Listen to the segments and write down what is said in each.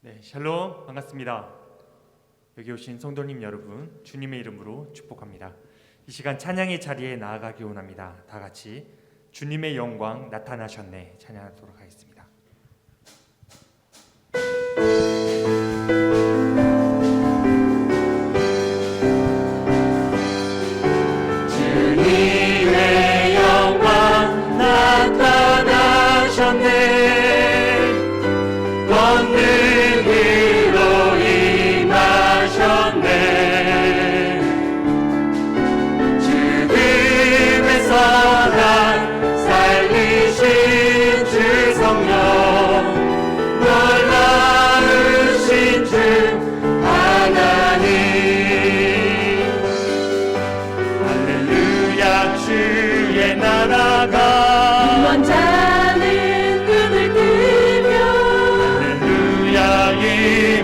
네, 샬롬 반갑습니다. 여기 오신 성도님 여러분, 주님의 이름으로 축복합니다. 이 시간 찬양의 자리에 나아가기 원합니다. 다 같이 주님의 영광 나타나셨네 찬양하도록 하겠습니다. 주님의 영광 나타나셨네 권능으로 임하셨네 죽음에서 날 살리신 주 성령 놀라우신 주 하나님 할렐루야 주의 나라가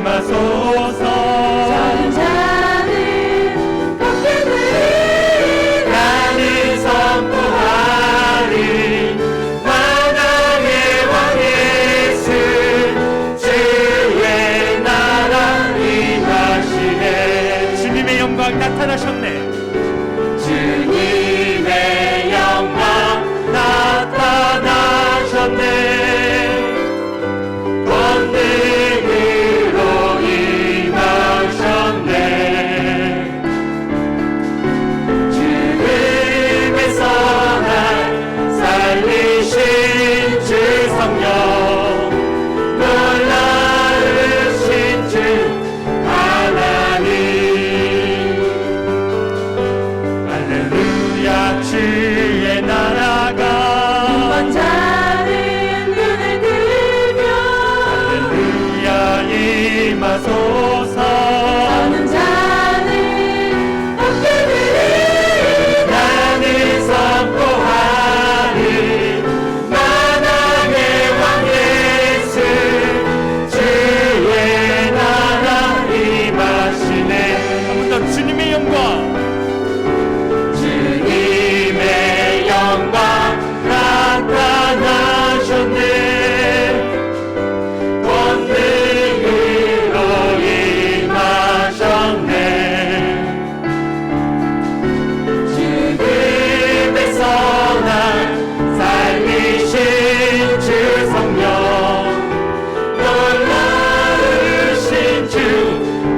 임하소서 저는 자는 걷게 나는 선포하리 만왕의 왕 예수 주의 나라 임하시네 주님의 영광 나타나셨네 주님의 영광 나타나셨네 주의 나라가 자는 눈을 들며 할렐루야 임하소서 저는 자는 걷게 나는 선포하리 만왕의 왕 예수 주의 나라 임하시네 한 번 더 주님의 영광 나타나셨네 권능으로 임하셨네 죽음에서 날 살리신 주 성령 놀라우신 주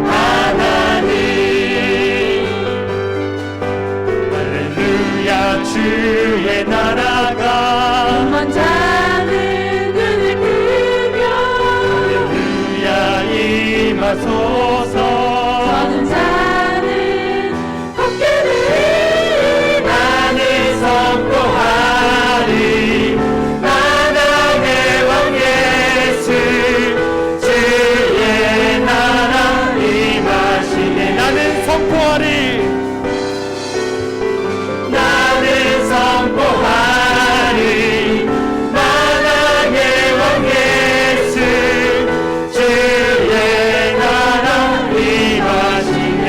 하나님 할렐루야 주의 나라가 자는 눈을 뜨며 할렐루야 임하소서 저는 자는 걷게 나는 선포하리 만왕의 왕 예수 주의 나라 임하시네 나는 선포하리 나는 선포하리 만왕의 왕 예수 주의 나라 임하시네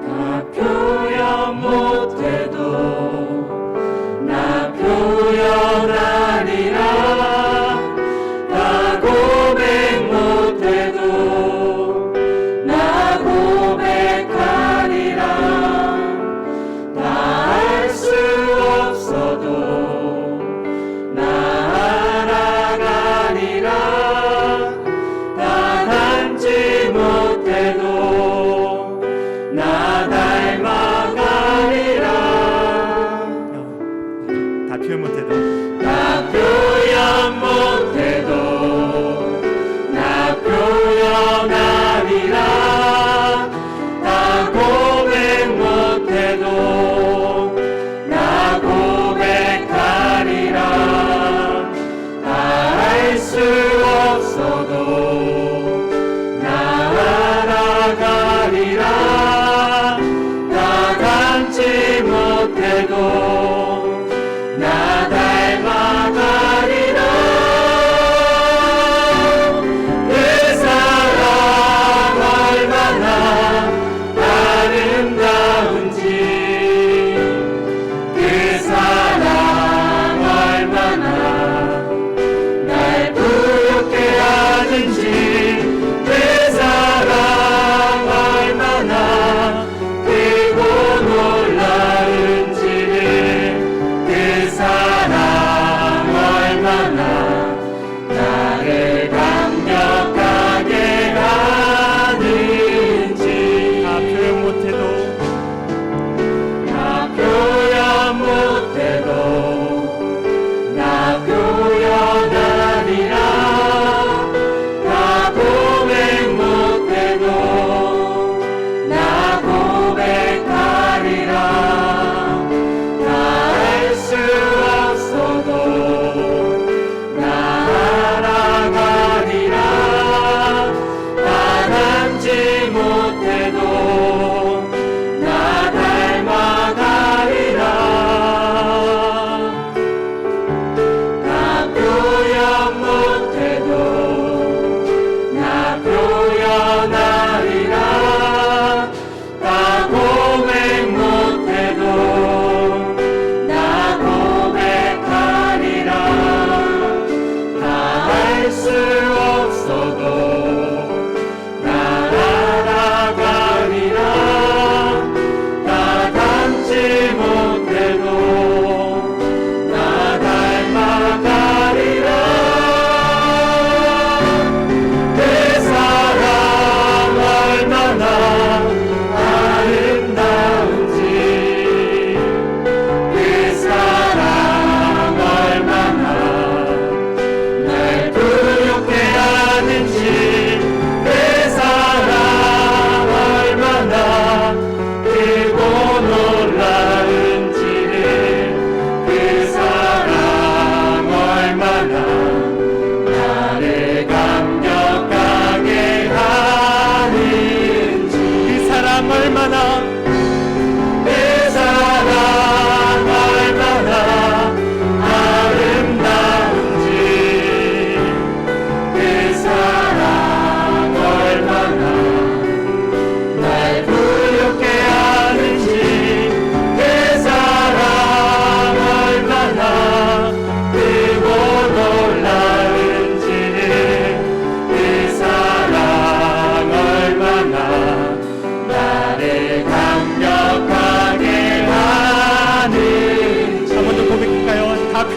나 표현 못해도 나 표현하리라 나 고백 못해도 나 고백하리라 나 알 수 없어도 나 알아가리라 나 닮지 못해도 나 닮아가리라 다 표현 못해도 나 표현 못해도 나 표현하리라 나 고백 못해도 나 고백하리라 다 알 수 없어도 나 알아가리라 나 닮지 못해도 나 닮아가리라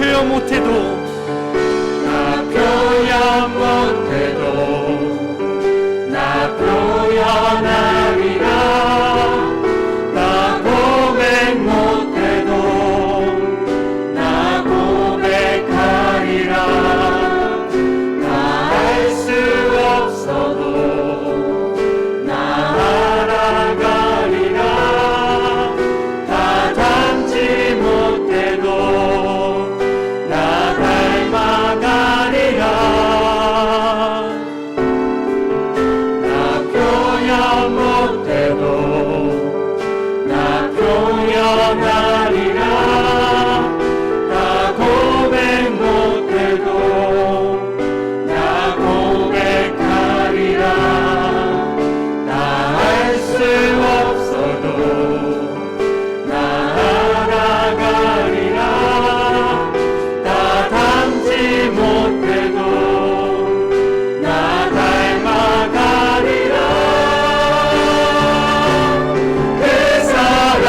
표현 못해도 나 표현 못해도 나 표현하리라 나 고백 못해도 나 고백하리라 다 할 수 없어도 나 알아가리라 다 닮지 못해도 나 닮아가리라 나 표현 못해도 나 표현하리라 나 고백 못해도 나 고백하리라 다 할 수 없어도 나 알아가리라 다 닮지 못해도 나 닮아가리라 그 사랑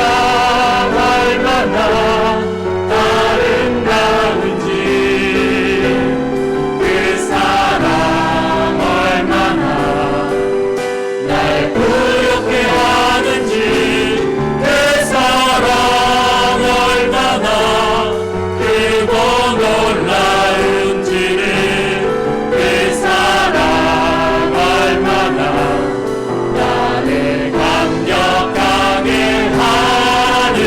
얼마나 아름다운지 그 사랑 얼마나 날 부럽게 하는지 그 사랑 얼마나 크고 놀라운지를 그 사랑 얼마나 나를 감격하게 하는지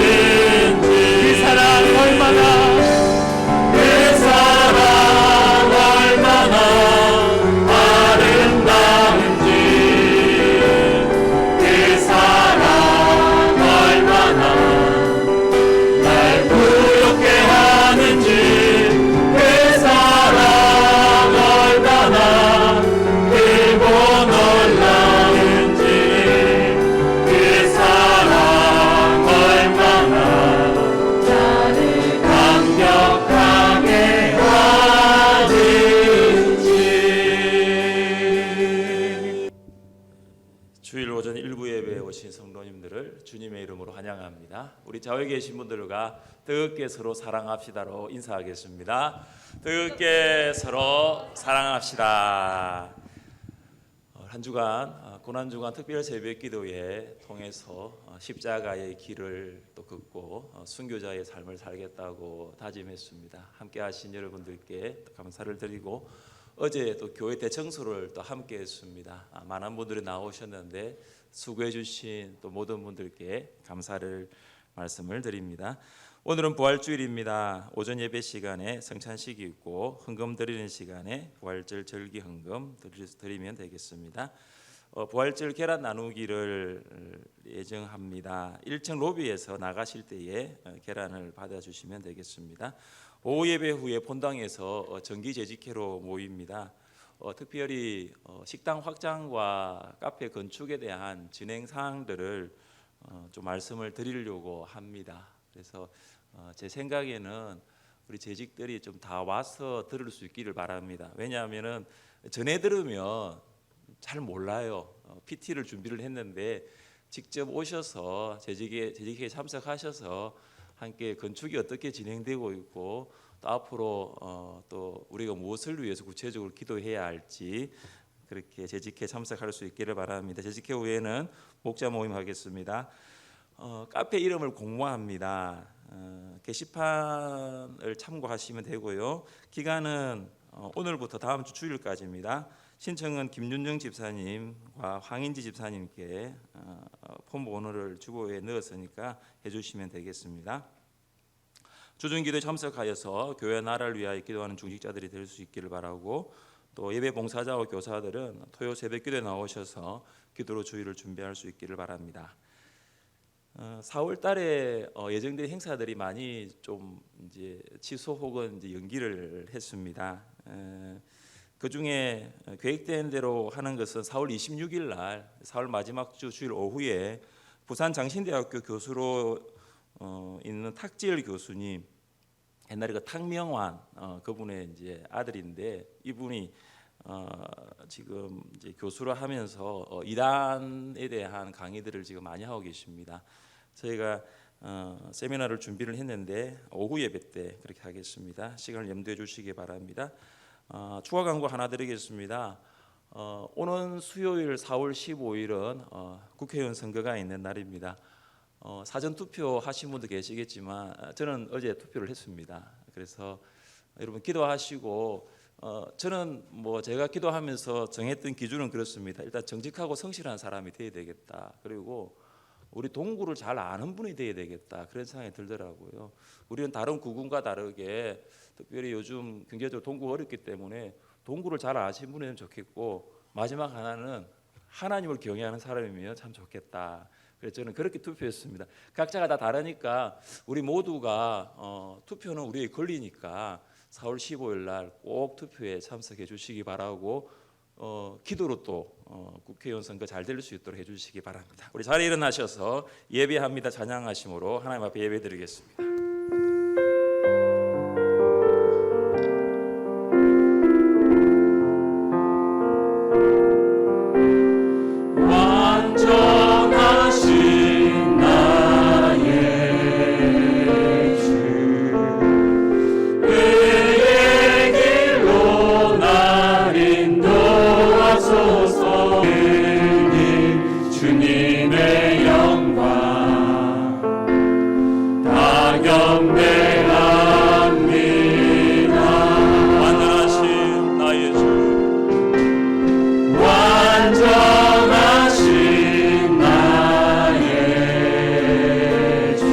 그 사랑 얼마나 그 사랑 얼마나 아름다운지 그 사랑 얼마나 날 부럽게 하는지 그 사랑 얼마나 크고 놀라운지 그 사랑 얼마나 나를 감격하게 하는지. 주일 오전 일부 예배에 오신 성도님들을 주님의 이름으로 환영합니다. 우리 좌우에 계신 분들과 뜨겁게 서로 사랑합시다로 인사하겠습니다. 뜨겁게 서로 사랑합시다. 한 주간 고난 주간 특별 새벽 기도회 통해서 십자가의 길을 또 걷고 순교자의 삶을 살겠다고 다짐했습니다. 함께 하신 여러분들께 또 감사를 드리고 어제 또 교회 대청소를 또 함께 했습니다. 많은 분들이 나오셨는데 수고해 주신 또 모든 분들께 감사를 말씀을 드립니다. 오늘은 부활주일입니다. 오전 예배 시간에 성찬식이 있고 헌금 드리는 시간에 부활절 절기 헌금 드리면 되겠습니다. 부활절 계란 나누기를 예정합니다. 1층 로비에서 나가실 때에 계란을 받아주시면 되겠습니다. 오후 예배 후에 본당에서 정기 재직회로 모입니다. 특별히 식당 확장과 카페 건축에 대한 진행 사항들을 좀 말씀을 드리려고 합니다. 그래서 제 생각에는 우리 재직들이 좀 다 와서 들을 수 있기를 바랍니다. 왜냐하면은 전에 들으면 잘 몰라요. PT를 준비를 했는데 직접 오셔서 재직회에 참석하셔서 함께 건축이 어떻게 진행되고 있고 또 앞으로 또 우리가 무엇을 위해서 구체적으로 기도해야 할지 그렇게 재직회 참석할 수 있기를 바랍니다. 재직회 후에는 목자 모임 하겠습니다. 카페 이름을 공모합니다. 게시판을 참고하시면 되고요. 기간은 오늘부터 다음 주 주일까지입니다. 신청은 김윤정 집사님과 황인지 집사님께 폰 번호를 주보에 넣었으니까 해주시면 되겠습니다. 주중기도에 참석하여서 교회 나라를 위하여 기도하는 중직자들이 될 수 있기를 바라고 또 예배 봉사자와 교사들은 토요 새벽기도에 나오셔서 기도로 주일을 준비할 수 있기를 바랍니다. 4월 달에 예정된 행사들이 많이 좀 이제 취소 혹은 이제 연기를 했습니다. 그 중에 계획된 대로 하는 것은 4월 26일 날 4월 마지막 주 주일 오후에 부산 장신대학교 교수로 있는 탁지열 교수님, 옛날에 그 탁명환 그분의 이제 아들인데 이분이 지금 이제 교수를 하면서 이단에 대한 강의들을 지금 많이 하고 계십니다. 저희가 세미나를 준비를 했는데 오후 예배 때 그렇게 하겠습니다. 시간을 염두해 주시기 바랍니다. 추가 광고 하나 드리겠습니다. 오는 수요일 4월 15일은 국회의원 선거가 있는 날입니다. 사전 투표 하신 분도 계시겠지만 저는 어제 투표를 했습니다. 그래서 여러분 기도하시고 저는 제가 기도하면서 정했던 기준은 그렇습니다. 일단 정직하고 성실한 사람이 되어야 되겠다. 그리고 우리 동구를 잘 아는 분이 되어야 되겠다. 그런 생각이 들더라고요. 우리는 다른 구군과 다르게 특별히 요즘 경제적으로 동구가 어렵기 때문에 동구를 잘 아시는 분이면 좋겠고, 마지막 하나는 하나님을 경외하는 사람이면 참 좋겠다. 그래서 저는 그렇게 투표했습니다. 각자가 다 다르니까 우리 모두가 투표는 우리의 권리니까 4월 15일 날 꼭 투표에 참석해 주시기 바라고, 기도로 또 국회의원 선거 잘 될 수 있도록 해주시기 바랍니다. 우리 자리에 일어나셔서 예배합니다 찬양하심으로 하나님 앞에 예배드리겠습니다. 완전하신 나의 주, 그의 길로 날 인도하소서. 주님의 영광 다 경배합니다. 완전하신 나의 주, 완전하신 나의 주,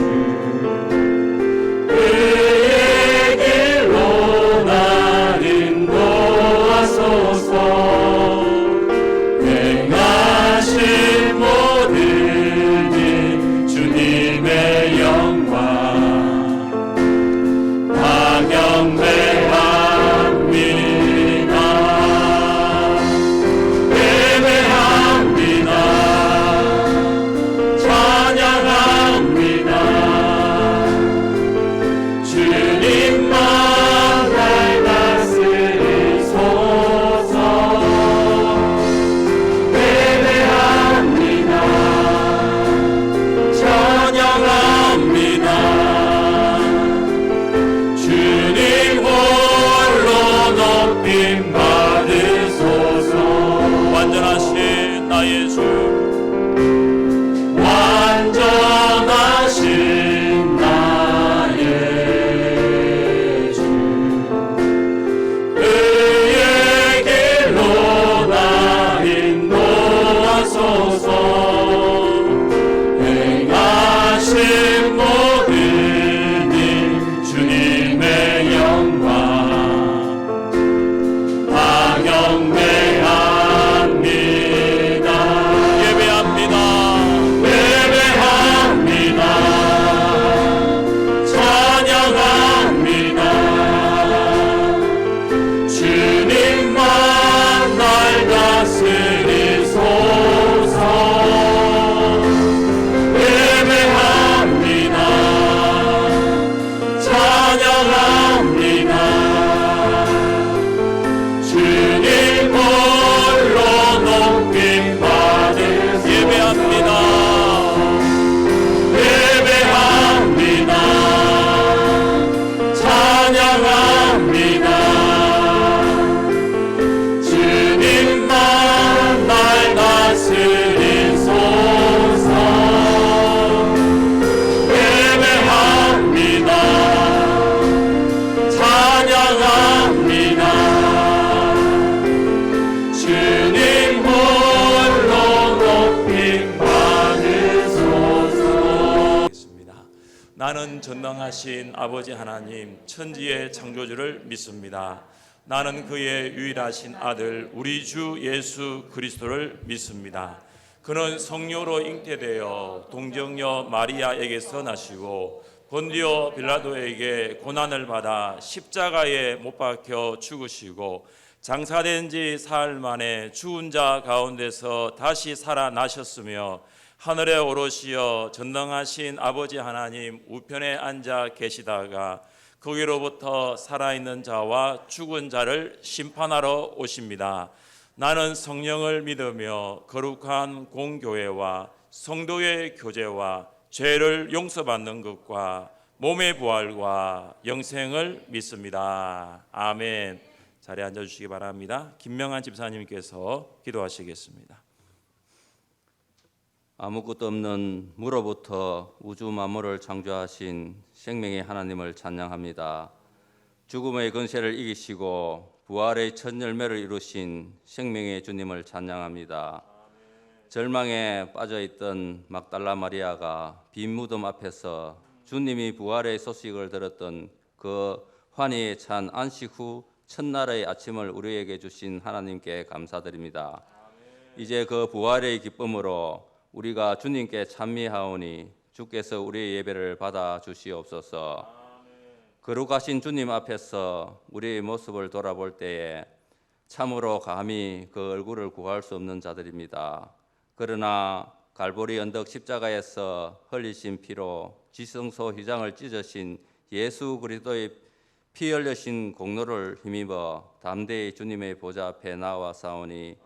그의 길로 날 인도하소서. 행하신 모든 일 주님의 영광 다 경배합니다. 예배합니다. 찬양합니다. 주님만 날 다스리소서. 예배합니다. 찬양합니다. 주님 홀로 높임 받으소서. 완전하신 나의 주, 완전하신 나의 주, 그의 길로 날 인도하소서. 행하신 모든 일 주님의 영광 다 경배합니다. 예배합니다. 예배합니다. 찬양합니다. 주님만 날 다스리소서. 예배합니다. 찬양합니다. 주님 홀로 높임 받으소서. 예배합니다. 예배합니다. 찬양합니다. 주님만 날 다스리소서. 예배합니다. 찬양합니다. 주님 홀로 높임 받으소서. 나는 전능하신 아버지 하나님 천지의 창조주를 믿습니다. 나는 그의 유일하신 아들 우리 주 예수 그리스도를 믿습니다. 그는 성령으로 잉태되어 동정녀 마리아에게서 나시고 본디오 빌라도에게 고난을 받아 십자가에 못 박혀 죽으시고 장사된 지 사흘 만에 죽은 자 가운데서 다시 살아나셨으며 하늘에 오르시어 전능하신 아버지 하나님 우편에 앉아 계시다가 거기로부터 살아있는 자와 죽은 자를 심판하러 오십니다. 나는 성령을 믿으며 거룩한 공교회와 성도의 교제와 죄를 용서받는 것과 몸의 부활과 영생을 믿습니다. 아멘. 자리에 앉아주시기 바랍니다. 김명한 집사님께서 기도하시겠습니다. 아무것도 없는 무로부터 우주 만물을 창조하신 생명의 하나님을 찬양합니다. 죽음의 권세를 이기시고 부활의 첫 열매를 이루신 생명의 주님을 찬양합니다. 절망에 빠져있던 막달라 마리아가 빈 무덤 앞에서 주님이 부활의 소식을 들었던 그 환희에 찬 안식 후 첫날의 아침을 우리에게 주신 하나님께 감사드립니다. 이제 그 부활의 기쁨으로 우리가 주님께 찬미하오니 주께서 우리의 예배를 받아 주시옵소서. 거룩하신 주님 앞에서 우리의 모습을 돌아볼 때에 참으로 감히 그 얼굴을 구할 수 없는 자들입니다. 그러나 갈보리 언덕 십자가에서 흘리신 피로 지성소 휘장을 찢으신 예수 그리스도의 피 흘리신 공로를 힘입어 담대히 주님의 보좌 앞에 나와 싸우니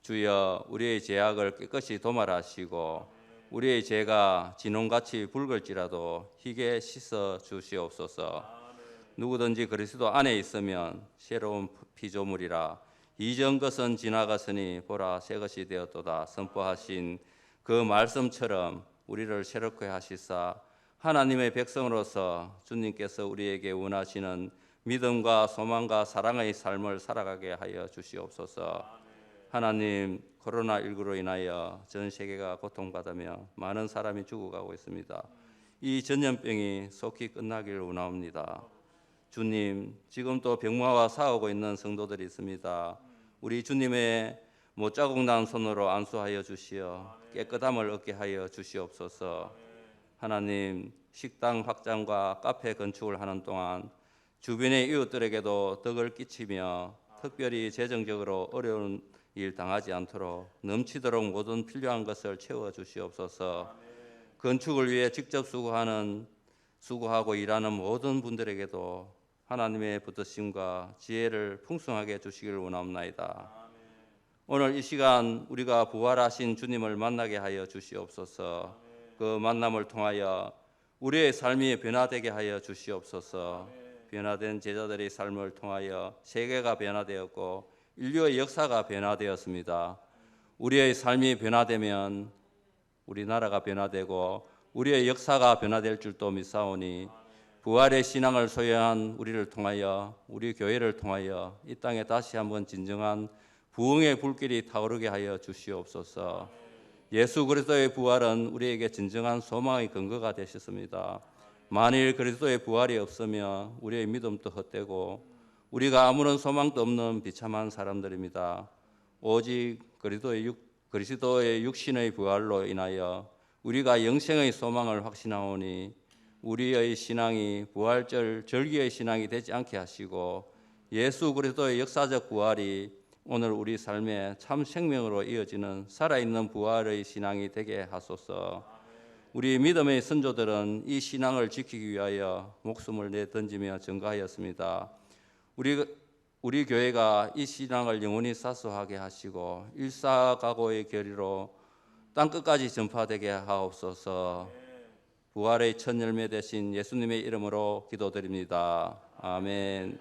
주여 우리의 죄악을 깨끗이 도말하시고 우리의 죄가 진홍같이 붉을지라도 희게 씻어 주시옵소서. 누구든지 그리스도 안에 있으면 새로운 피조물이라 이전 것은 지나갔으니 보라 새 것이 되었도다 선포하신 그 말씀처럼 우리를 새롭게 하시사 하나님의 백성으로서 주님께서 우리에게 원하시는 믿음과 소망과 사랑의 삶을 살아가게 하여 주시옵소서. 하나님, 코로나19로 인하여 전 세계가 고통받으며 많은 사람이 죽어가고 있습니다. 이 전염병이 속히 끝나기를 원합니다. 주님, 지금도 병마와 싸우고 있는 성도들이 있습니다. 우리 주님의 못자국 난 손으로 안수하여 주시어 깨끗함을 얻게 하여 주시옵소서. 하나님, 식당 확장과 카페 건축을 하는 동안 주변의 이웃들에게도 덕을 끼치며 특별히 재정적으로 어려운 일 당하지 않도록 넘치도록 모든 필요한 것을 채워 주시옵소서. 건축을 위해 직접 수고하고 일하는 모든 분들에게도 하나님의 붙드심과 지혜를 풍성하게 주시기를 원합니다. 오늘 이 시간 우리가 부활하신 주님을 만나게 하여 주시옵소서. 그 만남을 통하여 우리의 삶이 변화되게 하여 주시옵소서. 변화된 제자들의 삶을 통하여 세계가 변화되었고 인류의 역사가 변화되었습니다. 우리의 삶이 변화되면 우리나라가 변화되고 우리의 역사가 변화될 줄도 믿사오니 부활의 신앙을 소유한 우리를 통하여 우리 교회를 통하여 이 땅에 다시 한번 진정한 부흥의 불길이 타오르게 하여 주시옵소서. 예수 그리스도의 부활은 우리에게 진정한 소망의 근거가 되셨습니다. 만일 그리스도의 부활이 없으면 우리의 믿음도 헛되고 우리가 아무런 소망도 없는 비참한 사람들입니다. 오직 그리스도의 육신의 부활로 인하여 우리가 영생의 소망을 확신하오니 우리의 신앙이 부활절 절기의 신앙이 되지 않게 하시고 예수 그리스도의 역사적 부활이 오늘 우리 삶의 참 생명으로 이어지는 살아있는 부활의 신앙이 되게 하소서. 우리 믿음의 선조들은 이 신앙을 지키기 위하여 목숨을 내던지며 전가하였습니다. 우리 교회가 이 신앙을 영원히 사수하게 하시고 일사각오의 결의로 땅끝까지 전파되게 하옵소서. 부활의 첫 열매 되신 예수님의 이름으로 기도드립니다. 아멘.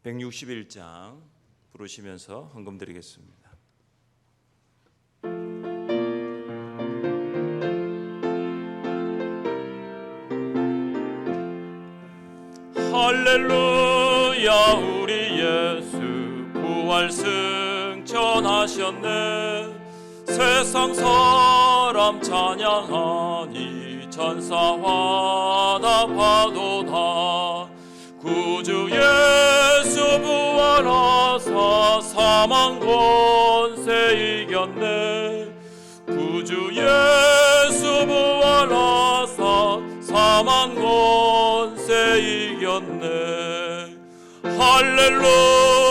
(161장) 부르시면서 헌금 드리겠습니다. 할렐루야 우리 예수 부활 승천하셨네. 세상 사람 찬양하니 천사와 답하도다. 구주 예수 부활하사 사망 권세 이겼네. 구주 예수 부활하사 사망 권세 이겼네. 할렐루야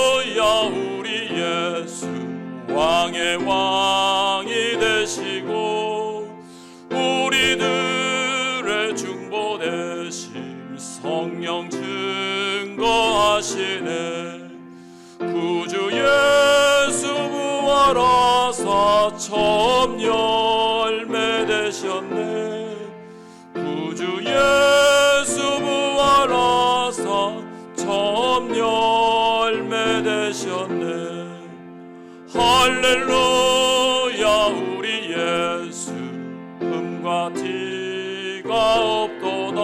만민의 왕이 되시고 우리들의 중보 되심 성령 증거하시네. 구주 예수 부활하사 처음 열매 되셨네. 구주 예수 부활하사 처음 열매 되셨네. 할렐루야 우리 예수 흠과 티가 없도다.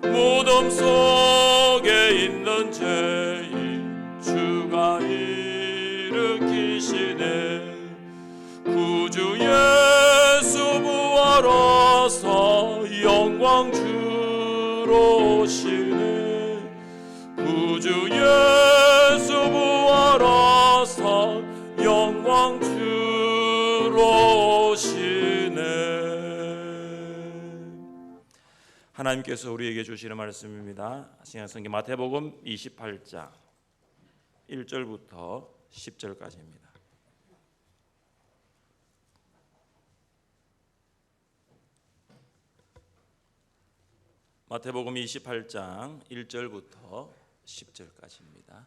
무덤 속에 있는 죄인 주가 일으키시네. 구주 예수 부활하사 영광 주로 오시네. 구주 예수 부활하사 영광 주로 오시네. 하나님께서 우리에게 주시는 말씀입니다. 신약성경 마태복음 28장 1절부터 10절까지입니다. 마태복음 28장 1절부터 10절까지입니다.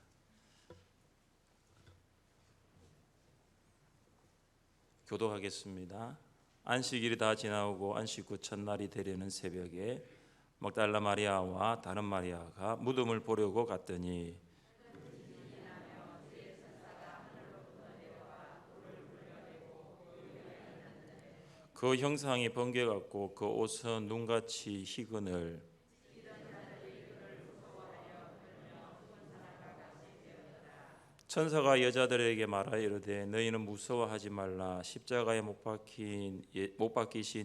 교독하겠습니다. 안식일이 다 지나오고 안식 후 첫날이 되려는 새벽에 mag달라 마리아와 다른 마리아가 무덤을 보려고 갔더니 그 형상이 번개 같고 그 옷은 눈같이 희근을 천사가 여자들에게 말하여 이르되 너희는 무서워하지 말라. 십자가에 못 박히신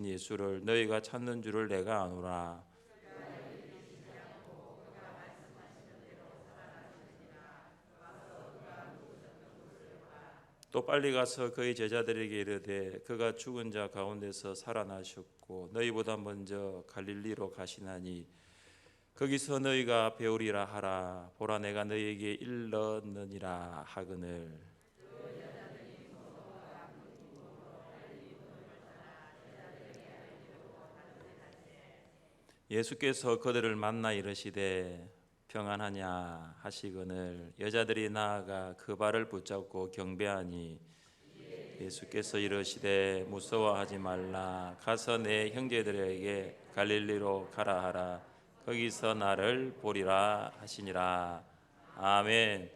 예수를 너희가 찾는 줄을 내가 아노라. 또 빨리 가서 그의 제자들에게 이르되 그가 죽은 자 가운데서 살아나셨고 너희보다 먼저 갈릴리로 가시나니 거기서 너희가 배우리라 하라. 보라 내가 너희에게 일렀느니라 하거늘. 예수께서 그들을 만나 이르시되 평안하냐 하시거늘 여자들이 나아가 그 발을 붙잡고 경배하니 예수께서 이르시되 무서워하지 말라. 가서 내 형제들에게 갈릴리로 가라 하라. 거기서 나를 보리라 하시니라. 아멘.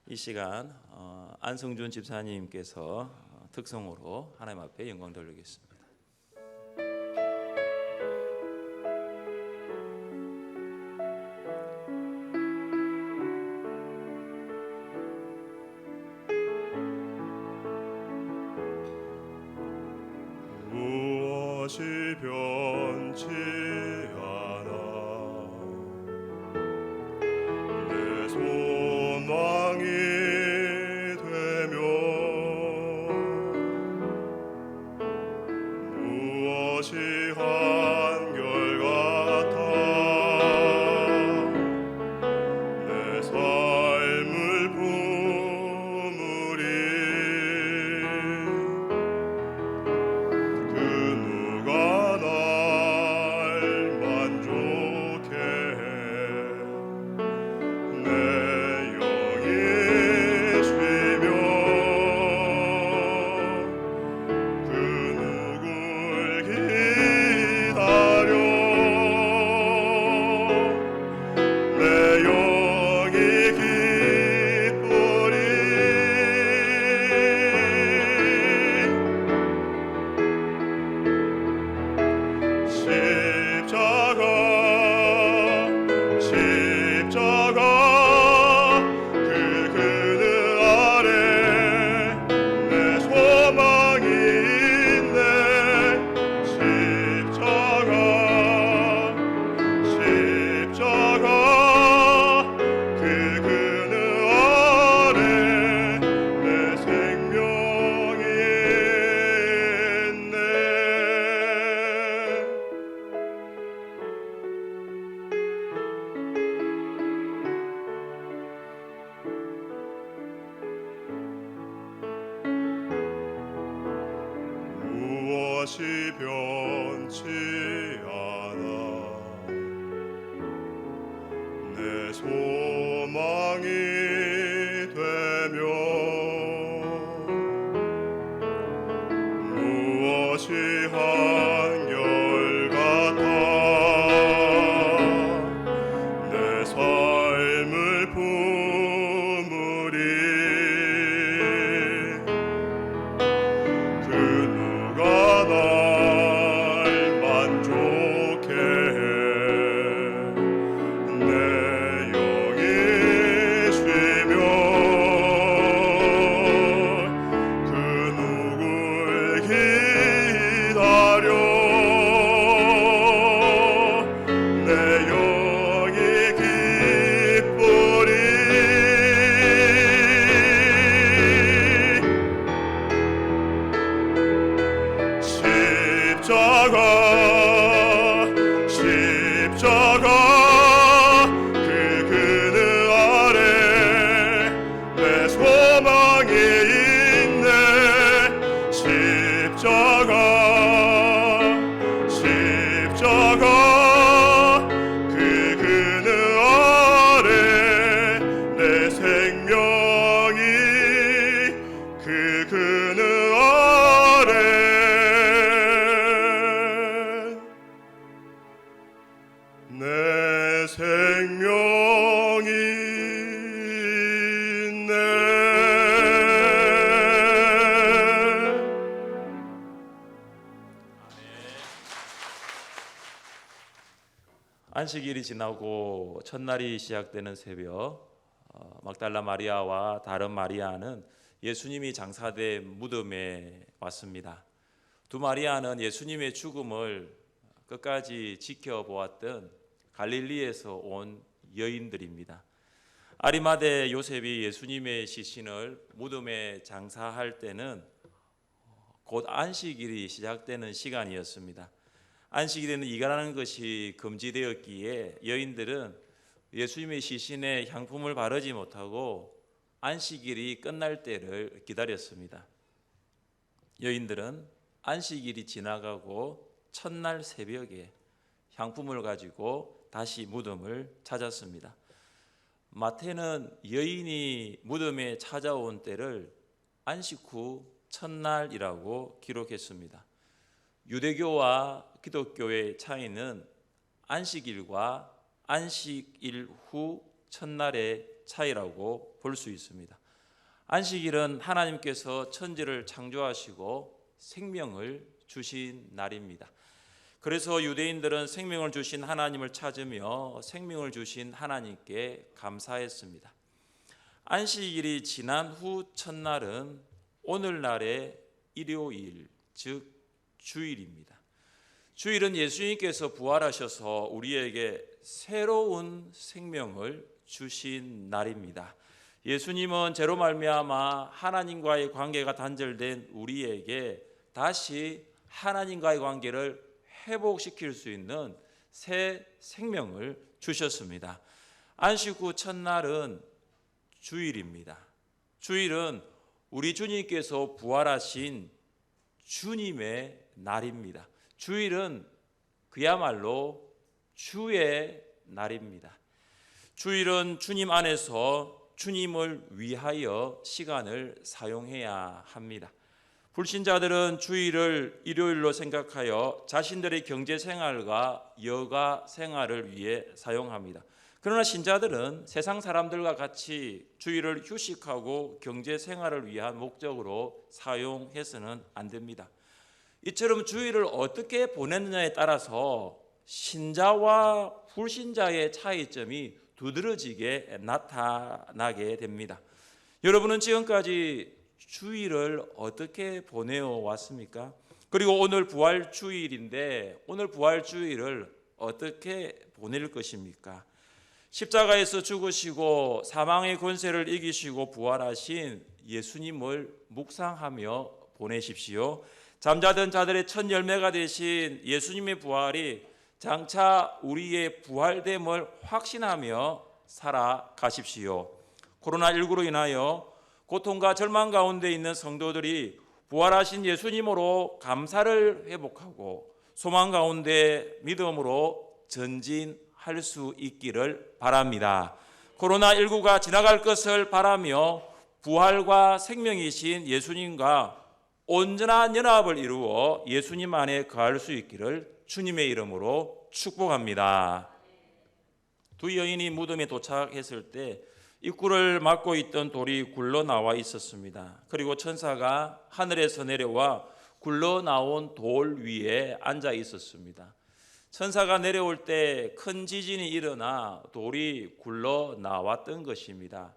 이 시간 안성준 집사님께서 특성으로 하나님 앞에 영광 돌리겠습니다. 무엇이 변치 않아 내 소망이 되며 무엇이 한결같아 내 삶을 품으리 그 누가 날 만족해 내 영이 쉬며 그 누굴 무엇이 변치 않아 내 소망이 되며 무엇이 한결같아 내 삶을 품으리 그 누가 날 만족해 내 영이 쉬며 그 누굴 기다려 내 영이 기쁘리 십자가 그 그늘 아래 내 소망이 있네 십자가 그 그늘 아래 내 생명이 그 그늘 아래 내 생명이 있네. 안식일이 지나고 첫날이 시작되는 새벽, 막달라 마리아와 다른 마리아는 예수님이 장사된 무덤에 왔습니다. 두 마리아는 예수님의 죽음을 끝까지 지켜보았던 갈릴리에서 온 여인들입니다. 아리마대 요셉이 예수님의 시신을 무덤에 장사할 때는 곧 안식일이 시작되는 시간이었습니다. 안식일에는 이가라는 것이 금지되었기에 여인들은 예수님의 시신에 향품을 바르지 못하고 안식일이 끝날 때를 기다렸습니다. 여인들은 안식일이 지나가고 첫날 새벽에 향품을 가지고 다시 무덤을 찾았습니다. 마태는 여인이 무덤에 찾아온 때를 안식 후 첫날이라고 기록했습니다. 유대교와 기독교의 차이는 안식일과 안식일 후 첫날의 차이라고 볼 수 있습니다. 안식일은 하나님께서 천지를 창조하시고 생명을 주신 날입니다. 그래서 유대인들은 생명을 주신 하나님을 찾으며 생명을 주신 하나님께 감사했습니다. 안식일이 지난 후 첫날은 오늘날의 일요일, 즉 주일입니다. 주일은 예수님께서 부활하셔서 우리에게 새로운 생명을 주신 날입니다. 예수님은 죄로 말미암아 하나님과의 관계가 단절된 우리에게 다시 하나님과의 관계를 회복시킬 수 있는 새 생명을 주셨습니다. 안식 후 첫날은 주일입니다. 주일은 우리 주님께서 부활하신 주님의 날입니다. 주일은 그야말로 주의 날입니다. 주일은 주님 안에서 주님을 위하여 시간을 사용해야 합니다. 불신자들은 주일을 일요일로 생각하여 자신들의 경제 생활과 여가 생활을 위해 사용합니다. 그러나 신자들은 세상 사람들과 같이 주일을 휴식하고 경제 생활을 위한 목적으로 사용해서는 안 됩니다. 이처럼 주일을 어떻게 보냈느냐에 따라서 신자와 불신자의 차이점이 두드러지게 나타나게 됩니다. 여러분은 지금까지 주일을 어떻게 보내어 왔습니까? 그리고 오늘 부활주일인데 오늘 부활주일을 어떻게 보낼 것입니까? 십자가에서 죽으시고 사망의 권세를 이기시고 부활하신 예수님을 묵상하며 보내십시오. 잠자던 자들의 첫 열매가 되신 예수님의 부활이 장차 우리의 부활됨을 확신하며 살아가십시오. 코로나19로 인하여 고통과 절망 가운데 있는 성도들이 부활하신 예수님으로 감사를 회복하고 소망 가운데 믿음으로 전진할 수 있기를 바랍니다. 코로나19가 지나갈 것을 바라며 부활과 생명이신 예수님과 온전한 연합을 이루어 예수님 안에 거할 수 있기를 주님의 이름으로 축복합니다. 두 여인이 무덤에 도착했을 때 입구를 막고 있던 돌이 굴러 나와 있었습니다. 그리고 천사가 하늘에서 내려와 굴러 나온 돌 위에 앉아 있었습니다. 천사가 내려올 때 큰 지진이 일어나 돌이 굴러 나왔던 것입니다.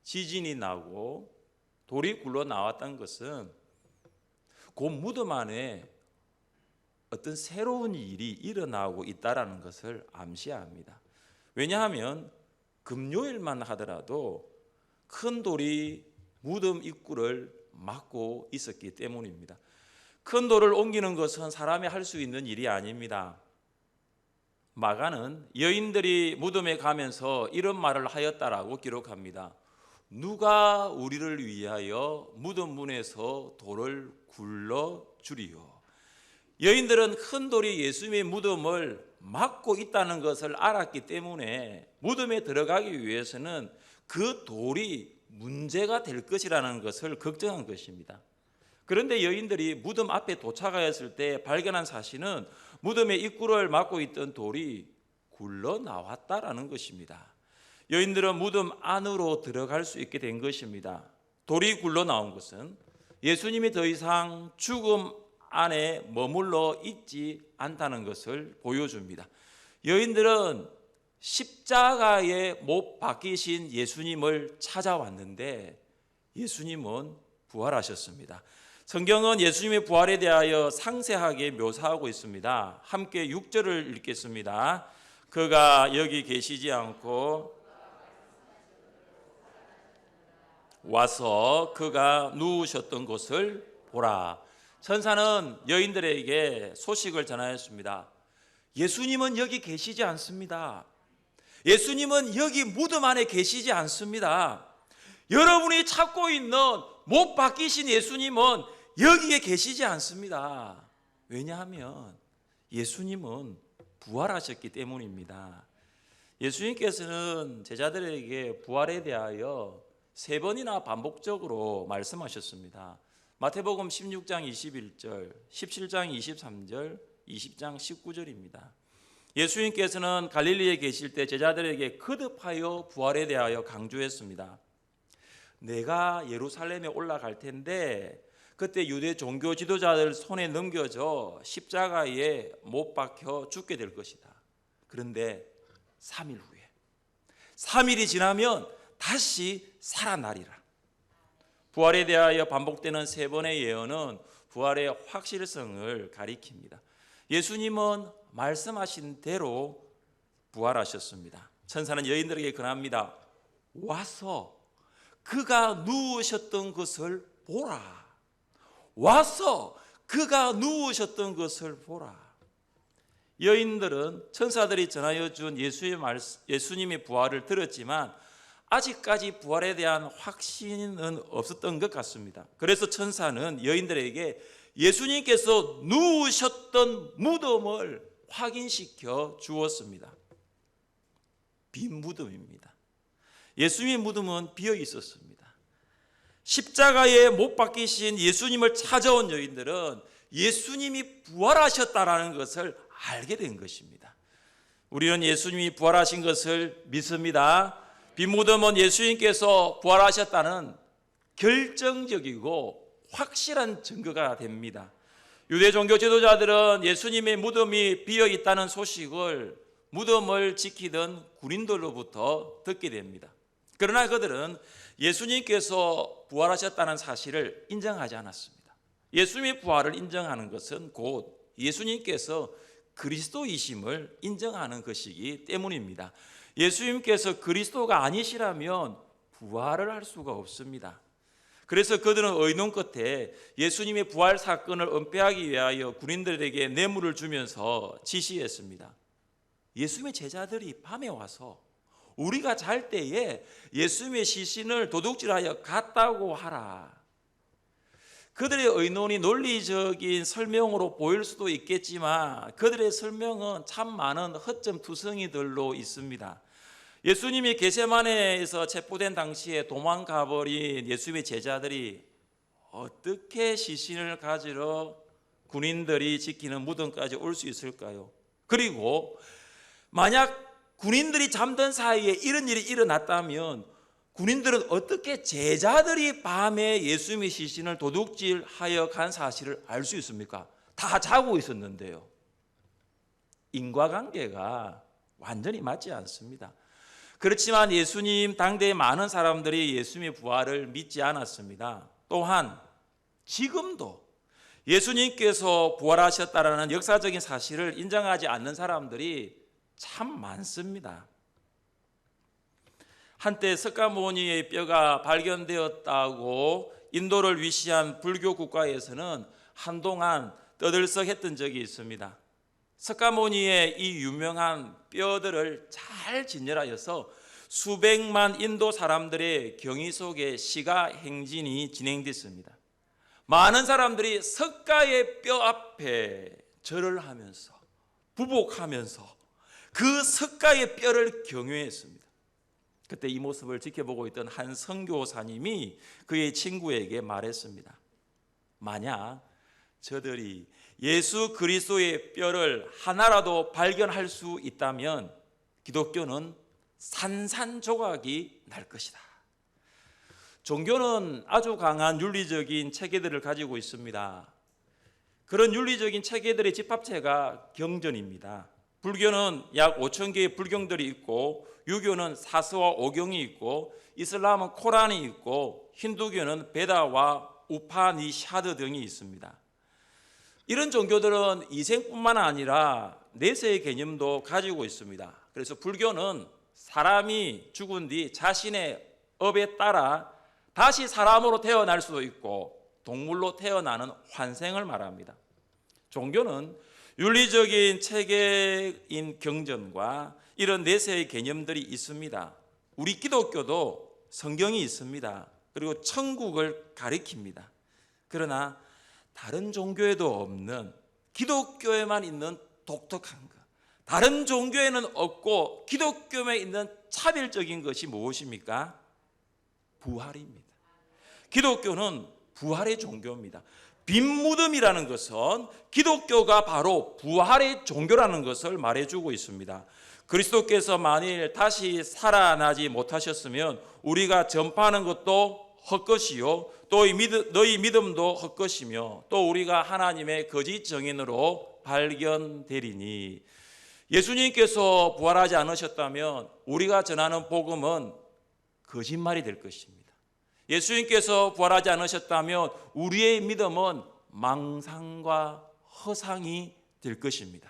지진이 나고 돌이 굴러 나왔던 것은 그 무덤 안에 어떤 새로운 일이 일어나고 있다는 것을 암시합니다. 왜냐하면 금요일만 하더라도 큰 돌이 무덤 입구를 막고 있었기 때문입니다. 큰 돌을 옮기는 것은 사람이 할 수 있는 일이 아닙니다. 마가는 여인들이 무덤에 가면서 이런 말을 하였다라고 기록합니다. 누가 우리를 위하여 무덤 문에서 돌을 굴러 주리요. 여인들은 큰 돌이 예수님의 무덤을 막고 있다는 것을 알았기 때문에 무덤에 들어가기 위해서는 그 돌이 문제가 될 것이라는 것을 걱정한 것입니다. 그런데 여인들이 무덤 앞에 도착하였을 때 발견한 사실은 무덤의 입구를 막고 있던 돌이 굴러 나왔다라는 것입니다. 여인들은 무덤 안으로 들어갈 수 있게 된 것입니다. 돌이 굴러 나온 것은 예수님이 더 이상 죽음 안에 머물러 있지 않다는 것을 보여줍니다. 여인들은 십자가에 못 박히신 예수님을 찾아왔는데 예수님은 부활하셨습니다. 성경은 예수님의 부활에 대하여 상세하게 묘사하고 있습니다. 함께 6절을 읽겠습니다. 그가 여기 계시지 않고 와서 그가 누우셨던 곳을 보라. 천사는 여인들에게 소식을 전하였습니다. 예수님은 여기 계시지 않습니다. 예수님은 여기 무덤 안에 계시지 않습니다. 여러분이 찾고 있는 못 박히신 예수님은 여기에 계시지 않습니다. 왜냐하면 예수님은 부활하셨기 때문입니다. 예수님께서는 제자들에게 부활에 대하여 3번이나 반복적으로 말씀하셨습니다. 마태복음 16장 21절, 17장 23절, 20장 19절입니다. 예수님께서는 갈릴리에 계실 때 제자들에게 거듭하여 부활에 대하여 강조했습니다. 내가 예루살렘에 올라갈 텐데 그때 유대 종교 지도자들 손에 넘겨져 십자가에 못 박혀 죽게 될 것이다. 그런데 3일 후에 3일이 지나면 다시 살아나리라. 부활에 대하여 반복되는 3번의 예언은 부활의 확실성을 가리킵니다. 예수님은 말씀하신 대로 부활하셨습니다. 천사는 여인들에게 권합니다. 와서 그가 누우셨던 것을 보라. 와서 그가 누우셨던 것을 보라. 여인들은 천사들이 전하여 준 예수님의 부활을 들었지만 아직까지 부활에 대한 확신은 없었던 것 같습니다. 그래서 천사는 여인들에게 예수님께서 누우셨던 무덤을 확인시켜 주었습니다. 빈 무덤입니다. 예수님의 무덤은 비어 있었습니다. 십자가에 못 박히신 예수님을 찾아온 여인들은 예수님이 부활하셨다라는 것을 알게 된 것입니다. 우리는 예수님이 부활하신 것을 믿습니다. 빈 무덤은 예수님께서 부활하셨다는 결정적이고 확실한 증거가 됩니다. 유대 종교 지도자들은 예수님의 무덤이 비어 있다는 소식을 무덤을 지키던 군인들로부터 듣게 됩니다. 그러나 그들은 예수님께서 부활하셨다는 사실을 인정하지 않았습니다. 예수님의 부활을 인정하는 것은 곧 예수님께서 그리스도이심을 인정하는 것이기 때문입니다. 예수님께서 그리스도가 아니시라면 부활을 할 수가 없습니다. 그래서 그들은 의논 끝에 예수님의 부활 사건을 은폐하기 위하여 군인들에게 뇌물을 주면서 지시했습니다. 예수님의 제자들이 밤에 와서 우리가 잘 때에 예수님의 시신을 도둑질하여 갔다고 하라. 그들의 의논이 논리적인 설명으로 보일 수도 있겠지만 그들의 설명은 참 많은 허점투성이들로 있습니다. 예수님이 겟세마네에서 체포된 당시에 도망가 버린 예수님의 제자들이 어떻게 시신을 가지러 군인들이 지키는 무덤까지 올 수 있을까요? 그리고 만약 군인들이 잠든 사이에 이런 일이 일어났다면 군인들은 어떻게 제자들이 밤에 예수님의 시신을 도둑질하여 간 사실을 알 수 있습니까? 다 자고 있었는데요. 인과관계가 완전히 맞지 않습니다. 그렇지만 예수님 당대의 많은 사람들이 예수님의 부활을 믿지 않았습니다. 또한 지금도 예수님께서 부활하셨다라는 역사적인 사실을 인정하지 않는 사람들이 참 많습니다. 한때 석가모니의 뼈가 발견되었다고 인도를 위시한 불교 국가에서는 한동안 떠들썩했던 적이 있습니다. 석가모니의 이 유명한 뼈들을 잘 진열하여서 수백만 인도 사람들의 경의 속에 시가 행진이 진행됐습니다. 많은 사람들이 석가의 뼈 앞에 절을 하면서 부복하면서 그 석가의 뼈를 경외했습니다. 그때 이 모습을 지켜보고 있던 한 선교사님이 그의 친구에게 말했습니다. 만약 저들이 예수 그리스도의 뼈를 하나라도 발견할 수 있다면 기독교는 산산조각이 날 것이다. 종교는 아주 강한 윤리적인 체계들을 가지고 있습니다. 그런 윤리적인 체계들의 집합체가 경전입니다. 불교는 약 5천 개의 불경들이 있고, 유교는 사서와 오경이 있고, 이슬람은 코란이 있고, 힌두교는 베다와 우파니샤드 등이 있습니다. 이런 종교들은 이생뿐만 아니라 내세의 개념도 가지고 있습니다. 그래서 불교는 사람이 죽은 뒤 자신의 업에 따라 다시 사람으로 태어날 수도 있고 동물로 태어나는 환생을 말합니다. 종교는 윤리적인 체계인 경전과 이런 내세의 개념들이 있습니다. 우리 기독교도 성경이 있습니다. 그리고 천국을 가리킵니다. 그러나 다른 종교에도 없는, 기독교에만 있는 독특한 것, 다른 종교에는 없고 기독교에 있는 차별적인 것이 무엇입니까? 부활입니다. 기독교는 부활의 종교입니다. 빈 무덤이라는 것은 기독교가 바로 부활의 종교라는 것을 말해주고 있습니다. 그리스도께서 만일 다시 살아나지 못하셨으면 우리가 전파하는 것도 헛것이요, 또 너희 믿음도 헛것이며, 또 우리가 하나님의 거짓 정인으로 발견되리니, 예수님께서 부활하지 않으셨다면 우리가 전하는 복음은 거짓말이 될 것입니다. 예수님께서 부활하지 않으셨다면 우리의 믿음은 망상과 허상이 될 것입니다.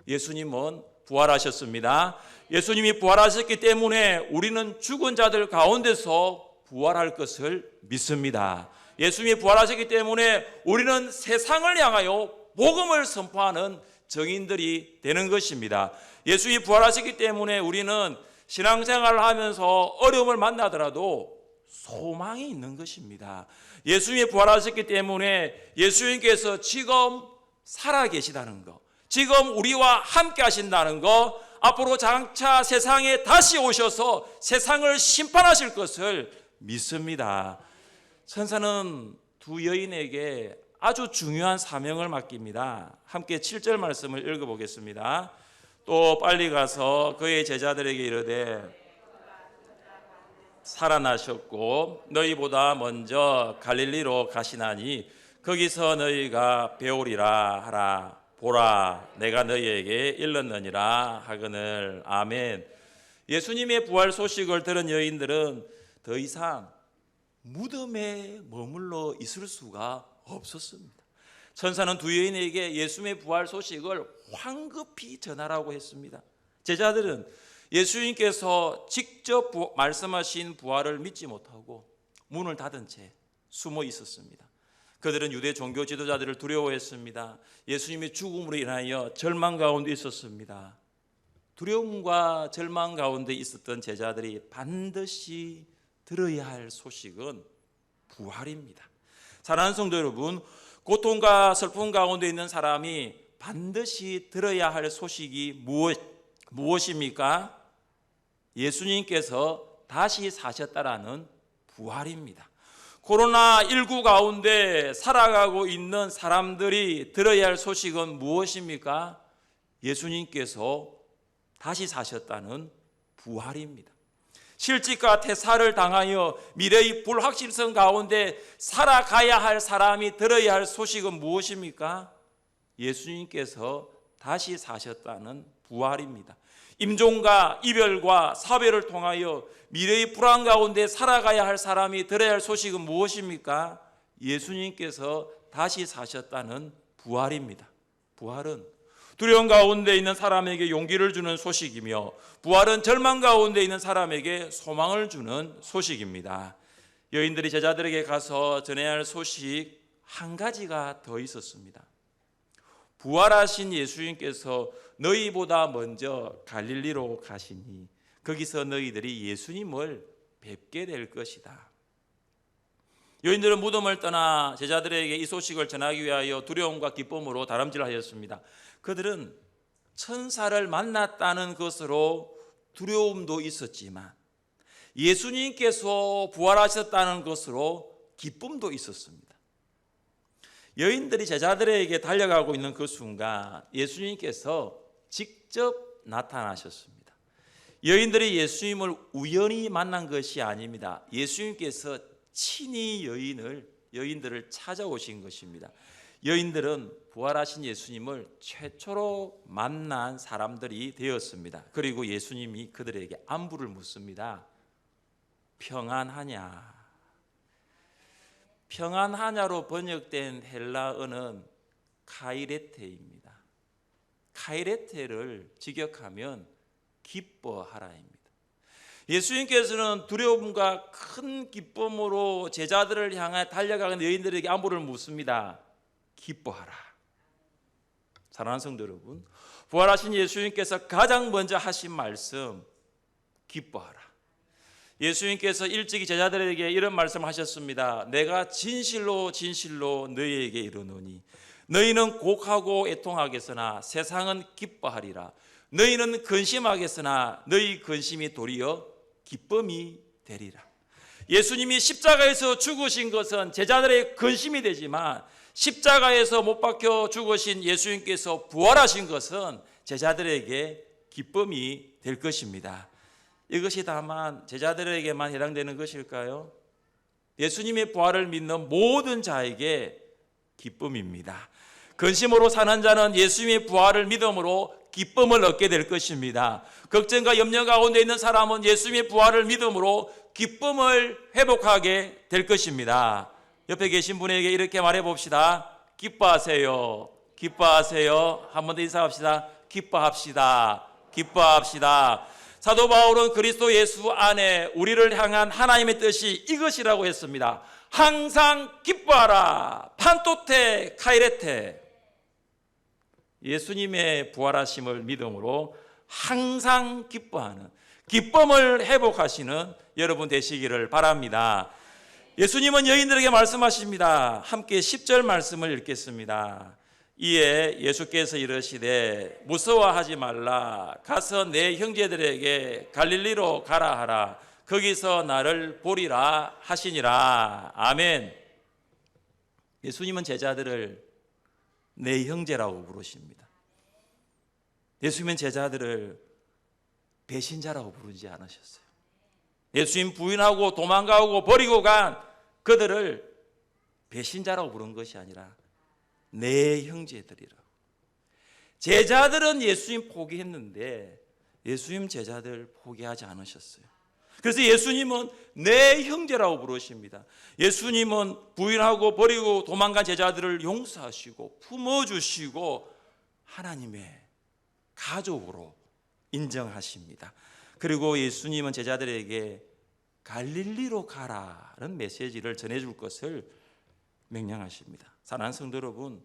예수님은 부활하셨습니다. 예수님이 부활하셨기 때문에 우리는 죽은 자들 가운데서 부활할 것을 믿습니다. 예수님이 부활하셨기 때문에 우리는 세상을 향하여 복음을 선포하는 정인들이 되는 것입니다. 예수님이 부활하셨기 때문에 우리는 신앙생활을 하면서 어려움을 만나더라도 소망이 있는 것입니다. 예수님이 부활하셨기 때문에 예수님께서 지금 살아계시다는 것, 지금 우리와 함께 하신다는 것, 앞으로 장차 세상에 다시 오셔서 세상을 심판하실 것을 믿습니다. 천사는 두 여인에게 아주 중요한 사명을 맡깁니다. 함께 7절 말씀을 읽어보겠습니다. 또 빨리 가서 그의 제자들에게 이르되 살아나셨고 너희보다 먼저 갈릴리로 가시나니 거기서 너희가 배우리라 하라. 보라, 내가 너희에게 일렀느니라 하거늘. 아멘. 예수님의 부활 소식을 들은 여인들은 더 이상 무덤에 머물러 있을 수가 없었습니다. 천사는 두 여인에게 예수님의 부활 소식을 황급히 전하라고 했습니다. 제자들은 예수님께서 직접 말씀하신 부활을 믿지 못하고 문을 닫은 채 숨어 있었습니다. 그들은 유대 종교 지도자들을 두려워했습니다. 예수님의 죽음으로 인하여 절망 가운데 있었습니다. 두려움과 절망 가운데 있었던 제자들이 반드시 들어야 할 소식은 부활입니다. 사랑하는 성도 여러분, 고통과 슬픔 가운데 있는 사람이 반드시 들어야 할 소식이 무엇입니까? 예수님께서 다시 사셨다라는 부활입니다. 코로나19 가운데 살아가고 있는 사람들이 들어야 할 소식은 무엇입니까? 예수님께서 다시 사셨다는 부활입니다. 실직과 퇴사를 당하여 미래의 불확실성 가운데 살아가야 할 사람이 들어야 할 소식은 무엇입니까? 예수님께서 다시 사셨다는 부활입니다. 임종과 이별과 사별을 통하여 미래의 불안 가운데 살아가야 할 사람이 들어야 할 소식은 무엇입니까? 예수님께서 다시 사셨다는 부활입니다. 부활은 두려움 가운데 있는 사람에게 용기를 주는 소식이며, 부활은 절망 가운데 있는 사람에게 소망을 주는 소식입니다. 여인들이 제자들에게 가서 전해야 할 소식 한 가지가 더 있었습니다. 부활하신 예수님께서 너희보다 먼저 갈릴리로 가시니 거기서 너희들이 예수님을 뵙게 될 것이다. 여인들은 무덤을 떠나 제자들에게 이 소식을 전하기 위하여 두려움과 기쁨으로 다름질하였습니다. 그들은 천사를 만났다는 것으로 두려움도 있었지만 예수님께서 부활하셨다는 것으로 기쁨도 있었습니다. 여인들이 제자들에게 달려가고 있는 그 순간 예수님께서 직접 나타나셨습니다. 여인들이 예수님을 우연히 만난 것이 아닙니다. 예수님께서 친히 여인들을 찾아오신 것입니다. 여인들은 부활하신 예수님을 최초로 만난 사람들이 되었습니다. 그리고 예수님이 그들에게 안부를 묻습니다. 평안하냐? 평안하냐로 번역된 헬라어는 카이레테입니다. 카이레테를 직역하면 기뻐하라입니다. 예수님께서는 두려움과 큰 기쁨으로 제자들을 향해 달려가는 여인들에게 안부를 묻습니다. 기뻐하라. 사랑하는 성도 여러분, 부활하신 예수님께서 가장 먼저 하신 말씀, 기뻐하라. 예수님께서 일찍이 제자들에게 이런 말씀을 하셨습니다. 내가 진실로 진실로 너희에게 이르노니 너희는 곡하고 애통하겠으나 세상은 기뻐하리라. 너희는 근심하겠으나 너희 근심이 도리어 기쁨이 되리라. 예수님이 십자가에서 죽으신 것은 제자들의 근심이 되지만 십자가에서 못 박혀 죽으신 예수님께서 부활하신 것은 제자들에게 기쁨이 될 것입니다. 이것이 다만 제자들에게만 해당되는 것일까요? 예수님의 부활을 믿는 모든 자에게 기쁨입니다. 근심으로 사는 자는 예수님의 부활을 믿음으로 기쁨을 얻게 될 것입니다. 걱정과 염려 가운데 있는 사람은 예수님의 부활을 믿음으로 기쁨을 회복하게 될 것입니다. 옆에 계신 분에게 이렇게 말해 봅시다. 기뻐하세요. 기뻐하세요. 한 번 더 인사합시다. 기뻐합시다. 기뻐합시다. 사도 바울은 그리스도 예수 안에 우리를 향한 하나님의 뜻이 이것이라고 했습니다. 항상 기뻐하라. 판토테 카이레테. 예수님의 부활하심을 믿음으로 항상 기뻐하는, 기쁨을 회복하시는 여러분 되시기를 바랍니다. 예수님은 여인들에게 말씀하십니다. 함께 10절 말씀을 읽겠습니다. 이에 예수께서 이르시되 무서워하지 말라. 가서 내 형제들에게 갈릴리로 가라 하라. 거기서 나를 보리라 하시니라. 아멘. 예수님은 제자들을 내 형제라고 부르십니다. 예수님은 제자들을 배신자라고 부르지 않으셨어요. 예수님 부인하고 도망가고 버리고 간 그들을 배신자라고 부른 것이 아니라 내 형제들이라고. 제자들은 예수님 포기했는데 예수님 제자들 포기하지 않으셨어요. 그래서 예수님은 내 형제라고 부르십니다. 예수님은 부인하고 버리고 도망간 제자들을 용서하시고 품어주시고 하나님의 가족으로 인정하십니다. 그리고 예수님은 제자들에게 갈릴리로 가라는 메시지를 전해줄 것을 명령하십니다. 사랑하는 성도 여러분,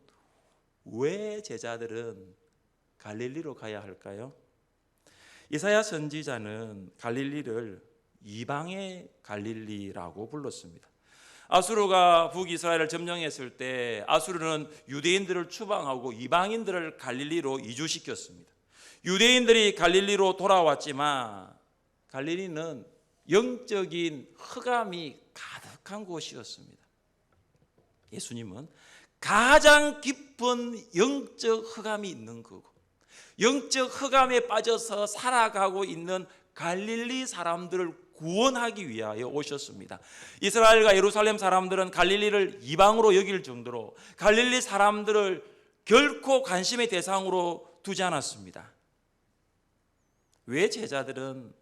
왜 제자들은 갈릴리로 가야 할까요? 이사야 선지자는 갈릴리를 이방의 갈릴리라고 불렀습니다. 아수르가 북이스라엘을 점령했을 때 아수르는 유대인들을 추방하고 이방인들을 갈릴리로 이주시켰습니다. 유대인들이 갈릴리로 돌아왔지만 갈릴리는 영적인 흑암이 가득한 곳이었습니다. 예수님은 가장 깊은 영적 흑암이 있는 거고, 영적 흑암에 빠져서 살아가고 있는 갈릴리 사람들을 구원하기 위하여 오셨습니다. 이스라엘과 예루살렘 사람들은 갈릴리를 이방으로 여길 정도로 갈릴리 사람들을 결코 관심의 대상으로 두지 않았습니다. 왜 제자들은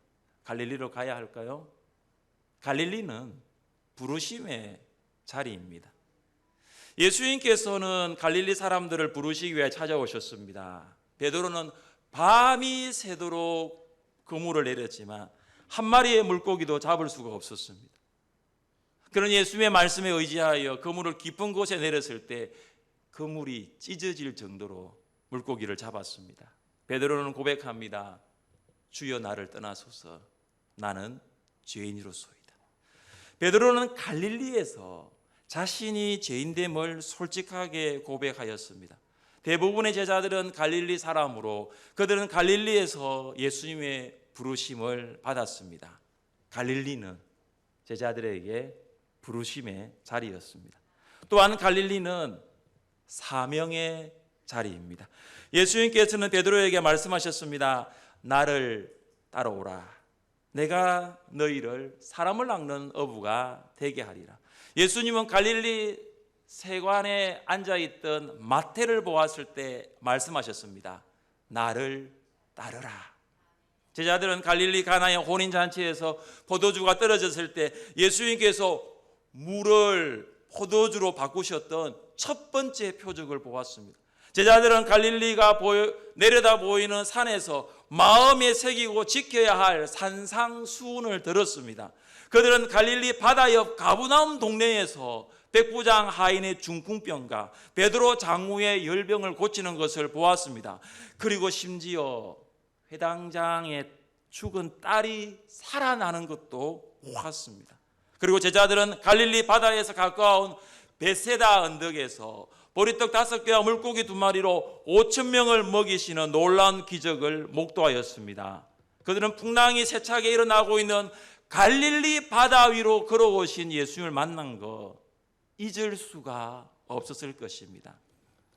갈릴리로 가야 할까요? 갈릴리는 부르심의 자리입니다. 예수님께서는 갈릴리 사람들을 부르시기 위해 찾아오셨습니다. 베드로는 밤이 새도록 그물을 내렸지만 한 마리의 물고기도 잡을 수가 없었습니다. 그런 예수님의 말씀에 의지하여 그물을 깊은 곳에 내렸을 때 그물이 찢어질 정도로 물고기를 잡았습니다. 베드로는 고백합니다. 주여 나를 떠나소서 나는 죄인이로소이다. 베드로는 갈릴리에서 자신이 죄인됨을 솔직하게 고백하였습니다. 대부분의 제자들은 갈릴리 사람으로 그들은 갈릴리에서 예수님의 부르심을 받았습니다. 갈릴리는 제자들에게 부르심의 자리였습니다. 또한 갈릴리는 사명의 자리입니다. 예수님께서는 베드로에게 말씀하셨습니다. 나를 따라오라. 내가 너희를 사람을 낚는 어부가 되게 하리라. 예수님은 갈릴리 세관에 앉아있던 마태를 보았을 때 말씀하셨습니다. 나를 따르라. 제자들은 갈릴리 가나의 혼인잔치에서 포도주가 떨어졌을 때 예수님께서 물을 포도주로 바꾸셨던 첫 번째 표적을 보았습니다. 제자들은 갈릴리가 내려다 보이는 산에서 마음에 새기고 지켜야 할 산상수훈을 들었습니다. 그들은 갈릴리 바다 옆 가브나움 동네에서 백부장 하인의 중풍병과 베드로 장우의 열병을 고치는 것을 보았습니다. 그리고 심지어 회당장의 죽은 딸이 살아나는 것도 보았습니다. 그리고 제자들은 갈릴리 바다에서 가까운 베세다 언덕에서 보리떡 5개와 물고기 2마리로 5,000명을 먹이시는 놀라운 기적을 목도하였습니다. 그들은 풍랑이 세차게 일어나고 있는 갈릴리 바다 위로 걸어오신 예수님을 만난 거 잊을 수가 없었을 것입니다.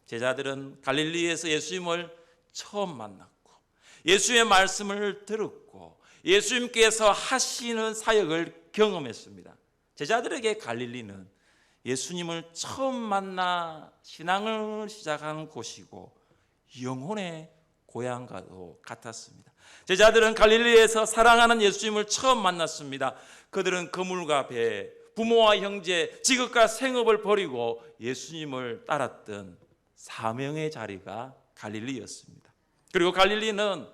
제자들은 갈릴리에서 예수님을 처음 만났고 예수의 말씀을 들었고 예수님께서 하시는 사역을 경험했습니다. 제자들에게 갈릴리는 예수님을 처음 만나 신앙을 시작한 곳이고 영혼의 고향과도 같았습니다. 제자들은 갈릴리에서 사랑하는 예수님을 처음 만났습니다. 그들은 그물과 배, 부모와 형제, 직업과 생업을 버리고 예수님을 따랐던 사명의 자리가 갈릴리였습니다. 그리고 갈릴리는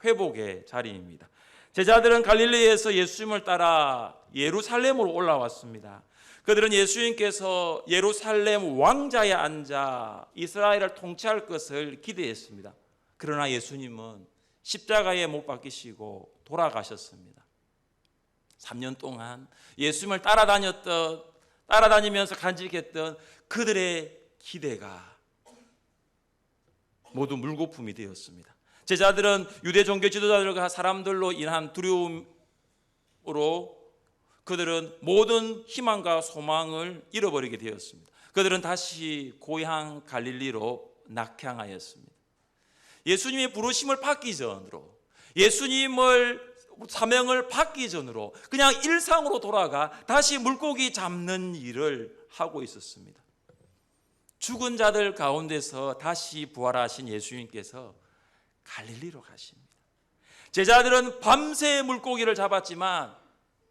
회복의 자리입니다. 제자들은 갈릴리에서 예수님을 따라 예루살렘으로 올라왔습니다. 그들은 예수님께서 예루살렘 왕자에 앉아 이스라엘을 통치할 것을 기대했습니다. 그러나 예수님은 십자가에 못 박히시고 돌아가셨습니다. 3년 동안 예수님을 따라다니면서 간직했던 그들의 기대가 모두 물거품이 되었습니다. 제자들은 유대 종교 지도자들과 사람들로 인한 두려움으로 그들은 모든 희망과 소망을 잃어버리게 되었습니다. 그들은 다시 고향 갈릴리로 낙향하였습니다. 예수님의 부르심을 받기 전으로, 예수님을 사명을 받기 전으로 그냥 일상으로 돌아가 다시 물고기 잡는 일을 하고 있었습니다. 죽은 자들 가운데서 다시 부활하신 예수님께서 갈릴리로 가십니다. 제자들은 밤새 물고기를 잡았지만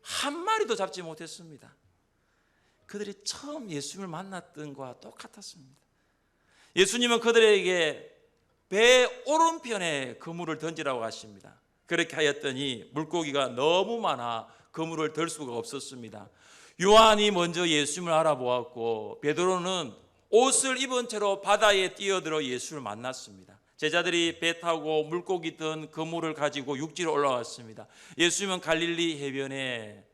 한 마리도 잡지 못했습니다. 그들이 처음 예수님을 만났던 것과 똑같았습니다. 예수님은 그들에게 배 오른편에 그물을 던지라고 하십니다. 그렇게 하였더니 물고기가 너무 많아 그물을 들 수가 없었습니다. 요한이 먼저 예수님을 알아보았고 베드로는 옷을 입은 채로 바다에 뛰어들어 예수를 만났습니다. 제자들이 배 타고 물고기 든 그물을 가지고 육지로 올라왔습니다. 예수님은 갈릴리 해변에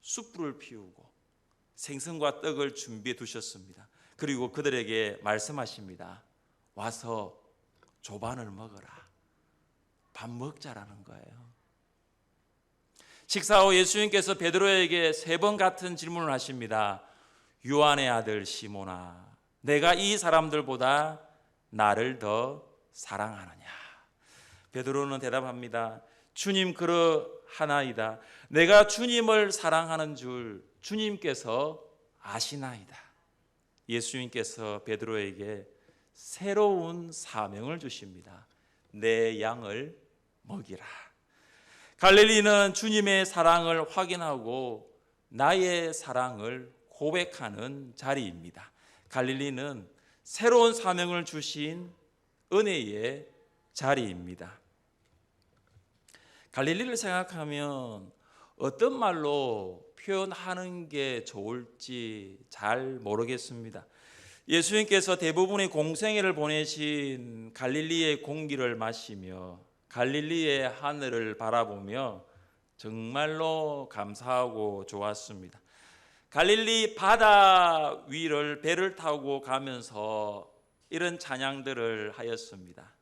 숯불을 피우고 생선과 떡을 준비해 두셨습니다. 그리고 그들에게 말씀하십니다. 와서 조반을 먹어라. 밥 먹자라는 거예요. 식사 후 예수님께서 베드로에게 3번 같은 질문을 하십니다. 요한의 아들 시몬아, 내가 이 사람들보다 나를 더 사랑하느냐? 베드로는 대답합니다. 주님, 그러하나이다. 내가 주님을 사랑하는 줄 주님께서 아시나이다. 예수님께서 베드로에게 새로운 사명을 주십니다. 내 양을 먹이라. 갈릴리는 주님의 사랑을 확인하고 나의 사랑을 고백하는 자리입니다. 갈릴리는 새로운 사명을 주신 은혜의 자리입니다. 갈릴리를 생각하면 어떤 말로 표현하는 게 좋을지 잘 모르겠습니다. 예수님께서 대부분의 공생애를 보내신 갈릴리의 공기를 마시며 갈릴리의 하늘을 바라보며 정말로 감사하고 좋았습니다. 갈릴리 바다 위를 배를 타고 가면서 이런 찬양들을 하였습니다.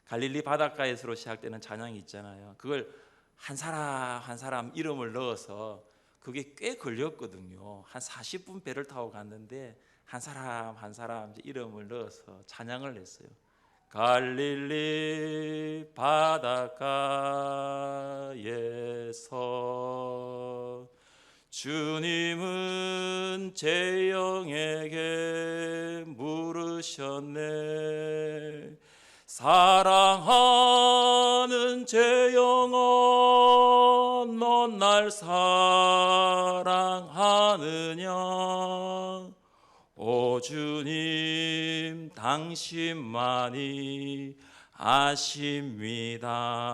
갈릴리 바닷가에서 시작되는 찬양이 있잖아요. 그걸 한 사람 한 사람 이름을 넣어서 그게 꽤 걸렸거든요. 한 40분 배를 타고 갔는데 한 사람 한 사람 이름을 넣어서 찬양을 했어요. 갈릴리 바닷가에서 주님은 제 영에게 물으셨네. 사랑하는 제 영아, 넌 날 사랑하느냐? 오 주님, 당신만이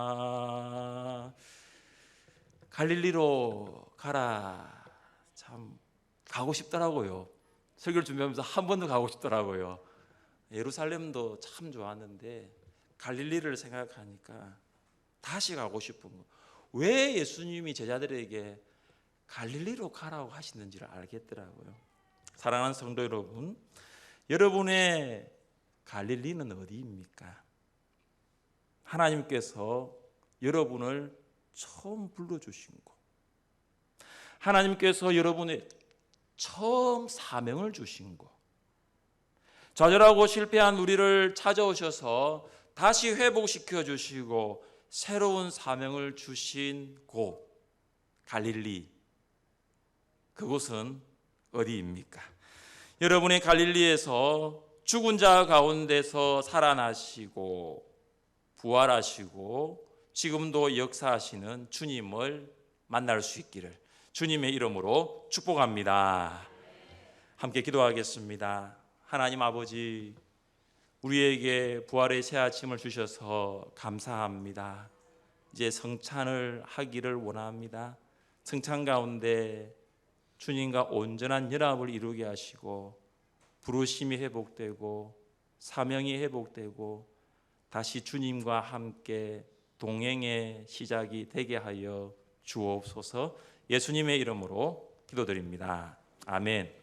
아십니다. 갈릴리로 가라. 참 가고 싶더라고요. 설교를 준비하면서 한 번 더 가고 싶더라고요. 예루살렘도 참 좋았는데 갈릴리를 생각하니까 다시 가고 싶은 거. 왜 예수님이 제자들에게 갈릴리로 가라고 하시는지를 알겠더라고요. 사랑하는 성도 여러분, 여러분의 갈릴리는 어디입니까? 하나님께서 여러분을 처음 불러주신 곳, 하나님께서 여러분의 처음 사명을 주신 곳, 좌절하고 실패한 우리를 찾아오셔서 다시 회복시켜 주시고 새로운 사명을 주신 곳, 갈릴리. 그곳은 어디입니까? 여러분의 갈릴리에서 죽은 자 가운데서 살아나시고 부활하시고 지금도 역사하시는 주님을 만날 수 있기를 주님의 이름으로 축복합니다. 함께 기도하겠습니다. 하나님 아버지, 우리에게 부활의 새 아침을 주셔서 감사합니다. 이제 성찬을 하기를 원합니다. 성찬 가운데 주님과 온전한 연합을 이루게 하시고 부르심이 회복되고 사명이 회복되고 다시 주님과 함께 동행의 시작이 되게 하여 주옵소서. 예수님의 이름으로 기도드립니다. 아멘.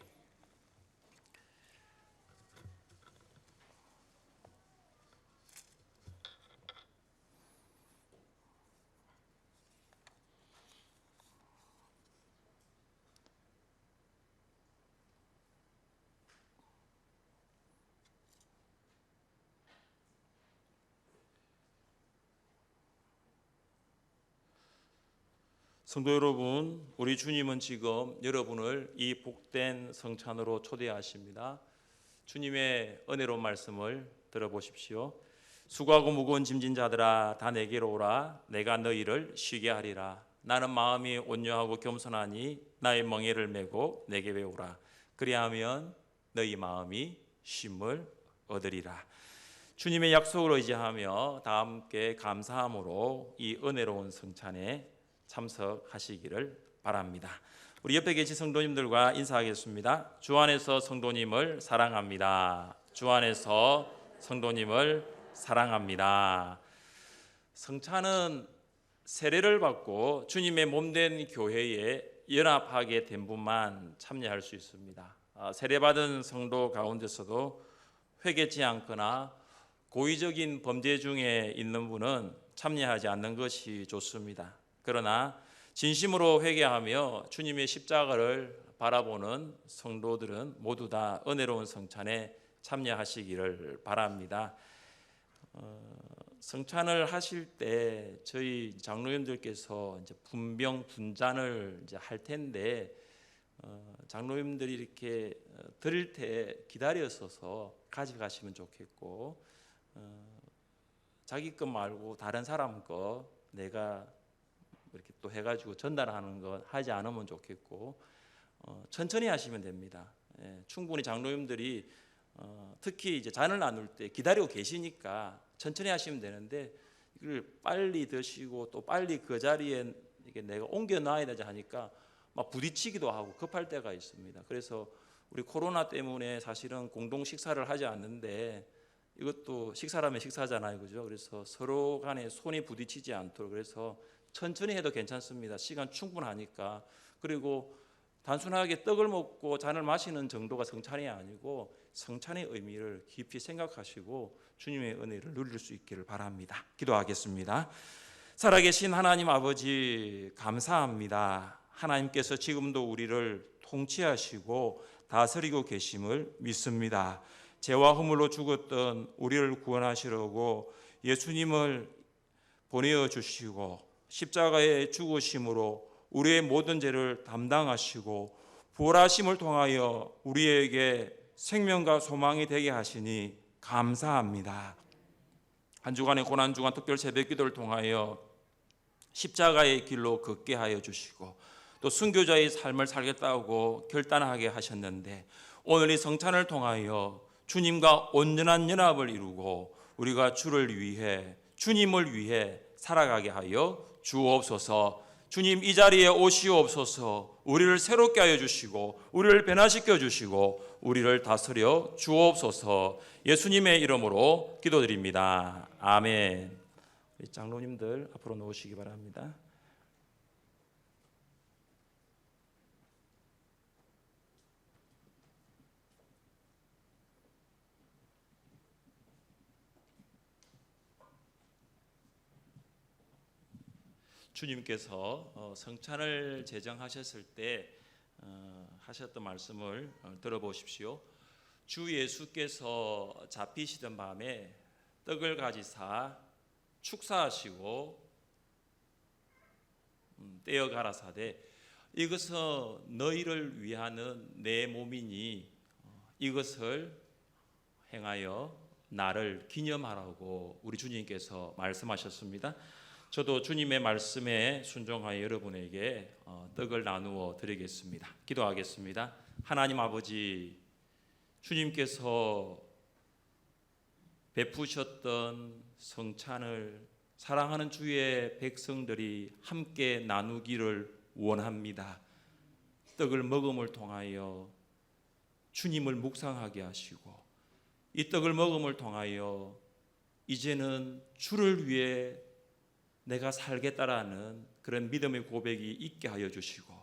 성도 여러분, 우리 주님은 지금 여러분을 이 복된 성찬으로 초대하십니다. 주님의 은혜로운 말씀을 들어보십시오. 수고하고 무거운 짐진 자들아, 다 내게로 오라. 내가 너희를 쉬게 하리라. 나는 마음이 온유하고 겸손하니 나의 멍에를 메고 내게 배우라. 그리하면 너희 마음이 쉼을 얻으리라. 주님의 약속을 의지하며 다 함께 감사함으로 이 은혜로운 성찬에 참석하시기를 바랍니다. 우리 옆에 계신 성도님들과 인사하겠습니다. 주 안에서 성도님을 사랑합니다. 주 안에서 성도님을 사랑합니다. 성찬은 세례를 받고 주님의 몸된 교회에 연합하게 된 분만 참여할 수 있습니다. 세례받은 성도 가운데서도 회개치 않거나 고의적인 범죄 중에 있는 분은 참여하지 않는 것이 좋습니다. 그러나 진심으로 회개하며 주님의 십자가를 바라보는 성도들은 모두 다 은혜로운 성찬에 참여하시기를 바랍니다. 성찬을 하실 때 저희 장로님들께서 이제 분병 분잔을 이제 할 텐데 장로님들이 이렇게 드릴 때 기다렸어서 가져가시면 좋겠고 자기 것 말고 다른 사람 거 내가 이렇게 또 해가지고 전달하는 거 하지 않으면 좋겠고 천천히 하시면 됩니다. 충분히 장로님들이 특히 이제 잔을 나눌 때 기다리고 계시니까 천천히 하시면 되는데 이걸 빨리 드시고 또 빨리 그 자리에 이게 내가 옮겨 놔야 되지 하니까 막 부딪히기도 하고 급할 때가 있습니다. 그래서 우리 코로나 때문에 사실은 공동 식사를 하지 않는데 이것도 식사라면 식사잖아요, 그죠? 그래서 서로 간에 손이 부딪히지 않도록 그래서 천천히 해도 괜찮습니다. 시간 충분하니까. 그리고 단순하게 떡을 먹고 잔을 마시는 정도가 성찬이 아니고 성찬의 의미를 깊이 생각하시고 주님의 은혜를 누릴 수 있기를 바랍니다. 기도하겠습니다. 살아계신 하나님 아버지 감사합니다. 하나님께서 지금도 우리를 통치하시고 다스리고 계심을 믿습니다. 죄와 허물로 죽었던 우리를 구원하시려고 예수님을 보내어 주시고 십자가의 죽으심으로 우리의 모든 죄를 담당하시고 부활하심을 통하여 우리에게 생명과 소망이 되게 하시니 감사합니다. 한 주간의 고난주간 특별 새벽기도를 통하여 십자가의 길로 걷게 하여 주시고 또 순교자의 삶을 살겠다고 결단하게 하셨는데 오늘 이 성찬을 통하여 주님과 온전한 연합을 이루고 우리가 주를 위해 주님을 위해 살아가게 하여 주옵소서. 주님 이 자리에 오시옵소서. 우리를 새롭게 하여 주시고 우리를 변화시켜 주시고 우리를 다스려 주옵소서. 예수님의 이름으로 기도드립니다. 아멘. 우리 장로님들 앞으로 나오시기 바랍니다. 주님께서 성찬을 제정하셨을 때 하셨던 말씀을 들어보십시오. 주 예수께서 잡히시던 밤에 떡을 가지사 축사하시고 떼어 가라사대 이것은 너희를 위하는 내 몸이니 이것을 행하여 나를 기념하라고 우리 주님께서 말씀하셨습니다. 저도 주님의 말씀에 순종하여 여러분에게 떡을 나누어 드리겠습니다. 기도하겠습니다. 하나님 아버지, 주님께서 베푸셨던 성찬을 사랑하는 주의 백성들이 함께 나누기를 원합니다. 떡을 먹음을 통하여 주님을 묵상하게 하시고 이 떡을 먹음을 통하여 이제는 주를 위해 내가 살겠다라는 그런 믿음의 고백이 있게 하여 주시고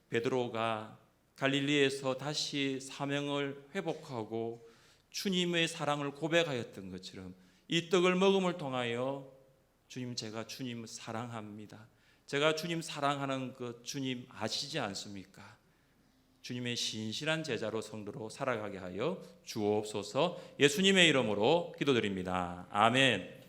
베드로가 갈릴리에서 다시 사명을 회복하고 주님의 사랑을 고백하였던 것처럼 이 떡을 먹음을 통하여 주님 제가 주님 사랑합니다. 제가 주님 사랑하는 것 주님 아시지 않습니까? 주님의 신실한 제자로 성도로 살아가게 하여 주옵소서. 예수님의 이름으로 기도드립니다. 아멘.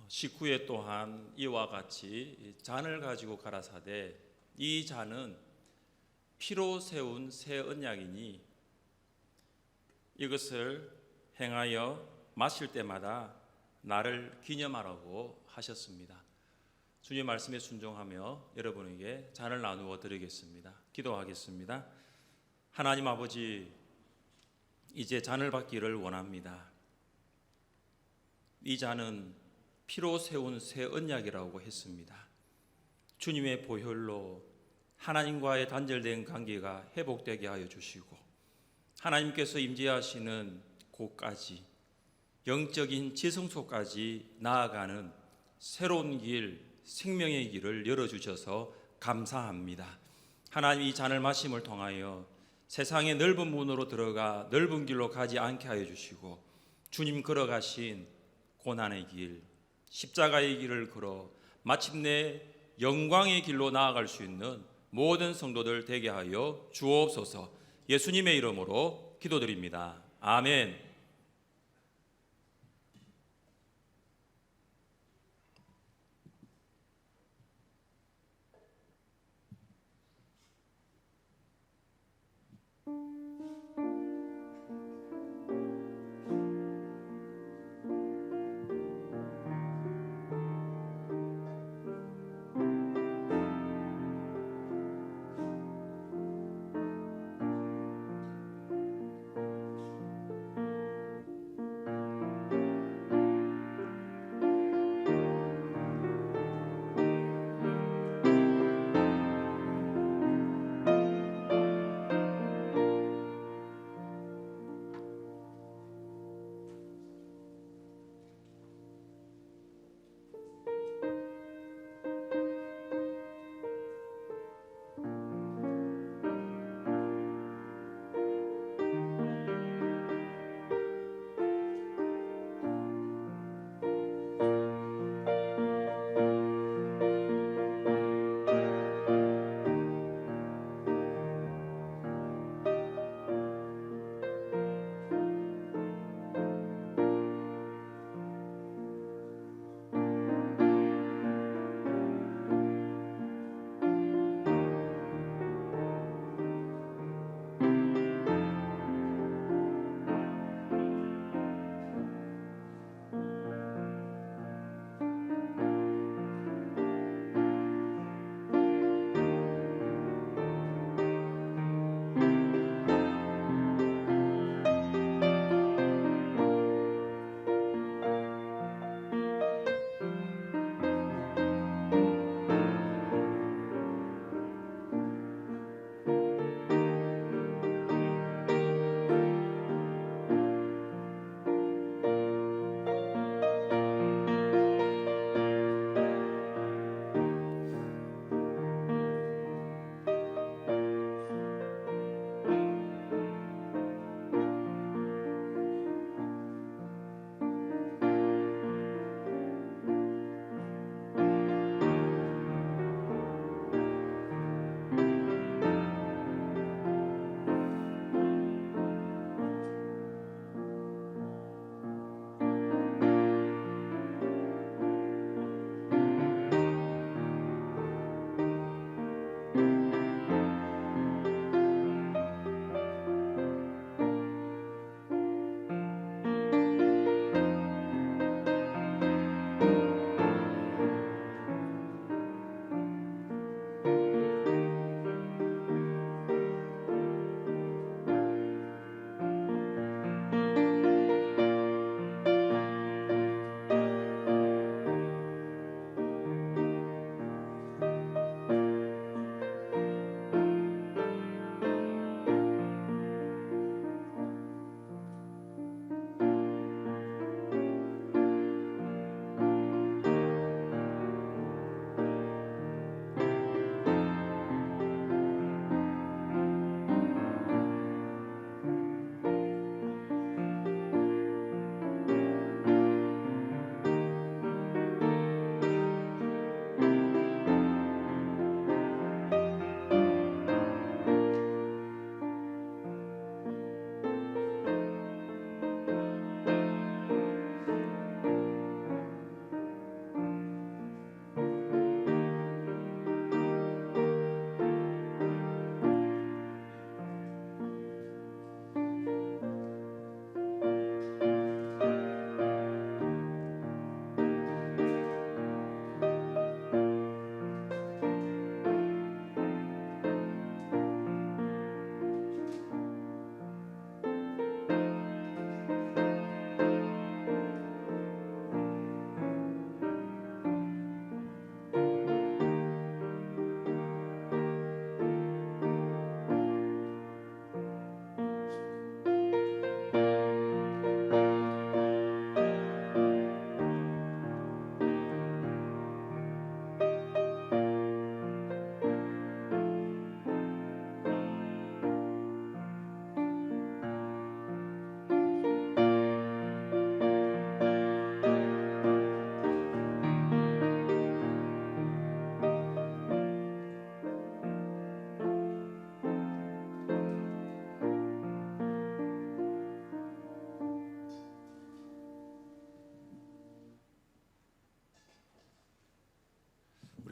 19회 또한 이와 같이 잔을 가지고 가라사대 이 잔은 피로 세운 새 언약이니 이것을 행하여 마실 때마다 나를 기념하라고 하셨습니다. 주님 말씀에 순종하며 여러분에게 잔을 나누어 드리겠습니다. 기도하겠습니다. 하나님 아버지, 이제 잔을 받기를 원합니다. 이 잔은 피로 세운 새 언약이라고 했습니다. 주님의 보혈로 하나님과의 단절된 관계가 회복되게 하여 주시고 하나님께서 임재하시는 곳까지 영적인 지성소까지 나아가는 새로운 길, 생명의 길을 열어주셔서 감사합니다. 하나님, 이 잔을 마심을 통하여 세상의 넓은 문으로 들어가 넓은 길로 가지 않게 하여 주시고 주님 걸어가신 고난의 길, 십자가의 길을 걸어 마침내 영광의 길로 나아갈 수 있는 모든 성도들 되게 하여 주옵소서. 예수님의 이름으로 기도드립니다. 아멘.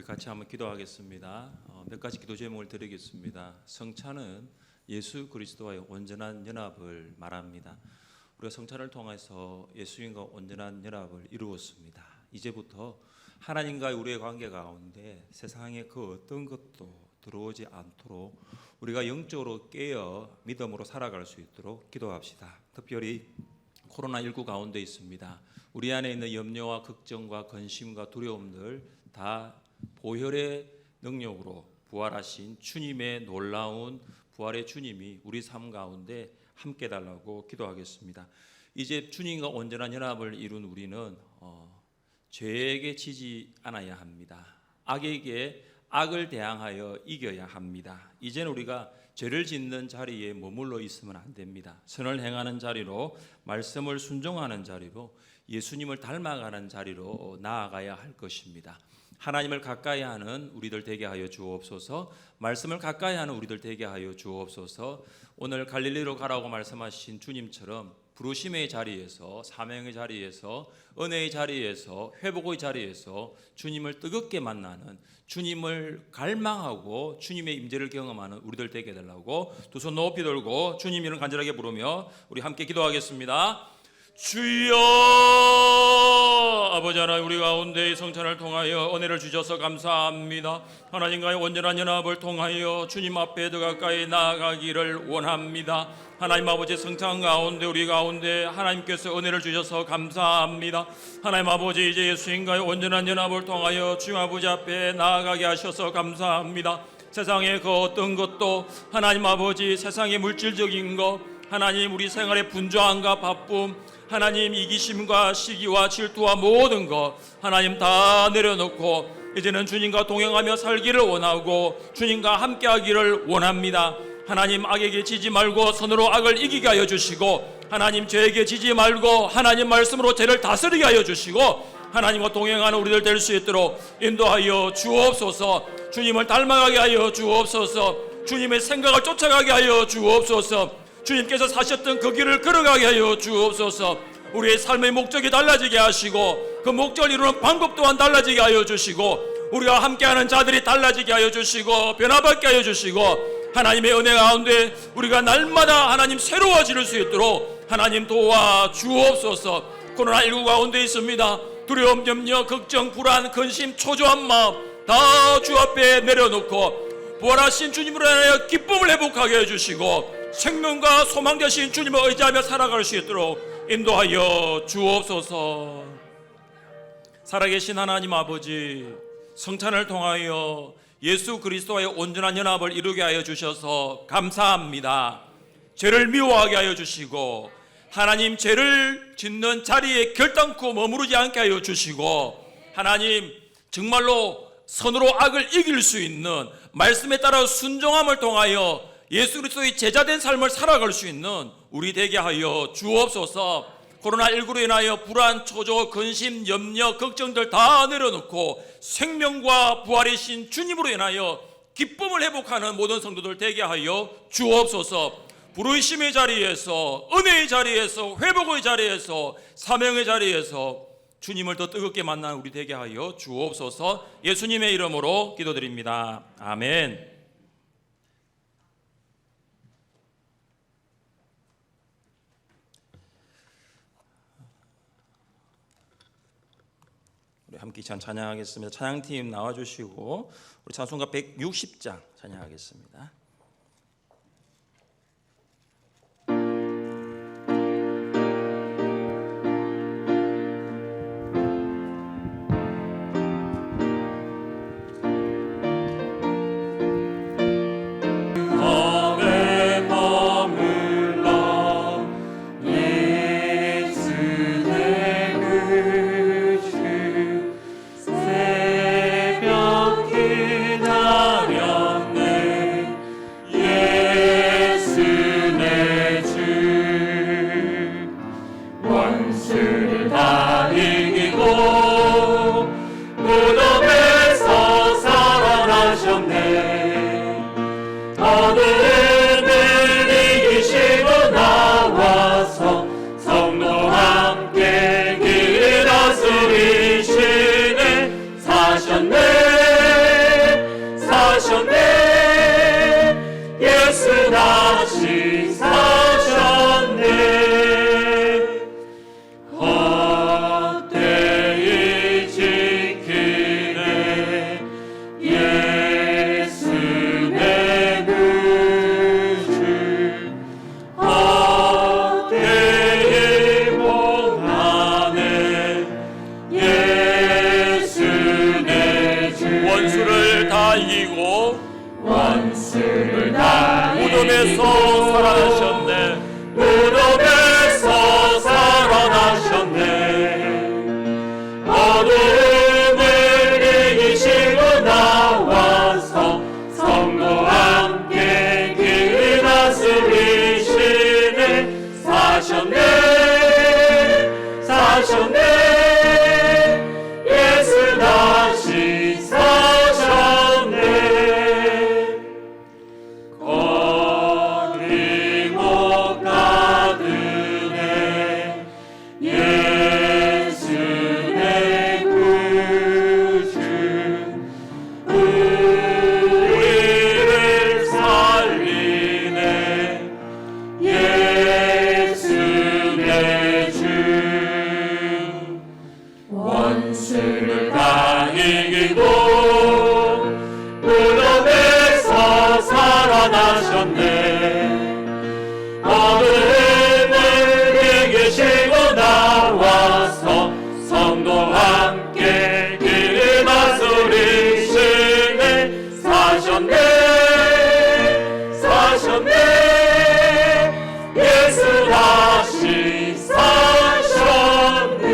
같이 한번 기도하겠습니다. 몇 가지 기도 제목을 드리겠습니다. 성찬은 예수 그리스도와의 온전한 연합을 말합니다. 우리가 성찬을 통해서 예수님과 온전한 연합을 이루었습니다. 이제부터 하나님과의 우리의 관계 가운데 세상의 그 어떤 것도 들어오지 않도록 우리가 영적으로 깨어 믿음으로 살아갈 수 있도록 기도합시다. 특별히 코로나19 가운데 있습니다. 우리 안에 있는 염려와 걱정과 근심과 두려움들 다 보혈의 능력으로 부활하신 주님의 놀라운 부활의 주님이 우리 삶 가운데 함께 달라고 기도하겠습니다. 이제 주님과 온전한 연합을 이룬 우리는 죄에게 지지 않아야 합니다. 악에게 악을 대항하여 이겨야 합니다. 이제는 우리가 죄를 짓는 자리에 머물러 있으면 안 됩니다. 선을 행하는 자리로, 말씀을 순종하는 자리로, 예수님을 닮아가는 자리로 나아가야 할 것입니다. 하나님을 가까이 하는 우리들 되게 하여 주옵소서. 말씀을 가까이 하는 우리들 되게 하여 주옵소서. 오늘 갈릴리로 가라고 말씀하신 주님처럼 부르심의 자리에서, 사명의 자리에서, 은혜의 자리에서, 회복의 자리에서 주님을 뜨겁게 만나는, 주님을 갈망하고 주님의 임재를 경험하는 우리들 되게 해달라고 두 손 높이 들고 주님 이름 간절하게 부르며 우리 함께 기도하겠습니다. 주여, 아버지 하나님, 우리 가운데 성찬을 통하여 은혜를 주셔서 감사합니다. 하나님과의 온전한 연합을 통하여 주님 앞에 더 가까이 나아가기를 원합니다. 하나님 아버지, 성찬 가운데 우리 가운데 하나님께서 은혜를 주셔서 감사합니다. 하나님 아버지, 이제 예수님과의 온전한 연합을 통하여 주님 아버지 앞에 나아가게 하셔서 감사합니다. 세상의 그 어떤 것도, 하나님 아버지, 세상의 물질적인 것, 하나님 우리 생활의 분주함과 바쁨, 하나님 이기심과 시기와 질투와 모든 것 하나님 다 내려놓고 이제는 주님과 동행하며 살기를 원하고 주님과 함께하기를 원합니다. 하나님, 악에게 지지 말고 선으로 악을 이기게 하여 주시고, 하나님 죄에게 지지 말고 하나님 말씀으로 죄를 다스리게 하여 주시고, 하나님과 동행하는 우리들 될 수 있도록 인도하여 주옵소서. 주님을 닮아가게 하여 주옵소서. 주님의 생각을 쫓아가게 하여 주옵소서. 주님께서 사셨던 그 길을 걸어가게 하여 주옵소서. 우리의 삶의 목적이 달라지게 하시고 그 목적을 이루는 방법 또한 달라지게 하여 주시고, 우리와 함께하는 자들이 달라지게 하여 주시고 변화받게 하여 주시고, 하나님의 은혜 가운데 우리가 날마다 하나님 새로워질 수 있도록 하나님 도와 주옵소서. 코로나19 가운데 있습니다. 두려움, 염려, 걱정, 불안, 근심, 초조한 마음 다 주 앞에 내려놓고 부활하신 주님으로 인하여 기쁨을 회복하게 해주시고 생명과 소망 되신 주님을 의지하며 살아갈 수 있도록 인도하여 주옵소서. 살아계신 하나님 아버지, 성찬을 통하여 예수 그리스도와의 온전한 연합을 이루게 하여 주셔서 감사합니다. 죄를 미워하게 하여 주시고 하나님 죄를 짓는 자리에 결단코 머무르지 않게 하여 주시고, 하나님 정말로 선으로 악을 이길 수 있는 말씀에 따라 순종함을 통하여 예수 그리스도의 제자된 삶을 살아갈 수 있는 우리 되게 하여 주옵소서. 코로나19로 인하여 불안, 초조, 근심, 염려, 걱정들 다 내려놓고 생명과 부활이신 주님으로 인하여 기쁨을 회복하는 모든 성도들 되게 하여 주옵소서. 부르심의 자리에서, 은혜의 자리에서, 회복의 자리에서, 사명의 자리에서 주님을 더 뜨겁게 만나는 우리 되게 하여 주옵소서. 예수님의 이름으로 기도드립니다. 아멘. 우리 함께 찬양하겠습니다. 찬양팀 나와주시고 우리 찬송가 160장 찬양하겠습니다. 함께 길 다스리시네. 사셨네. 무덤에서 살아나셨네. 무덤에서 살아나셨네. 어둠을 이기시고 나와서 성도와 함께 그 다스리시네. 사셨네 예수 다시 사셨네. 거리 못 가드네. 예수 내 구주 우리를 살리네. 예수 내 주 원수를 다 이기고 무덤에서 살아나셨네. 어둠을 이기시고 나와서 성도와 함께 길 다스리시네. 사셨네 예수 다시 사셨네.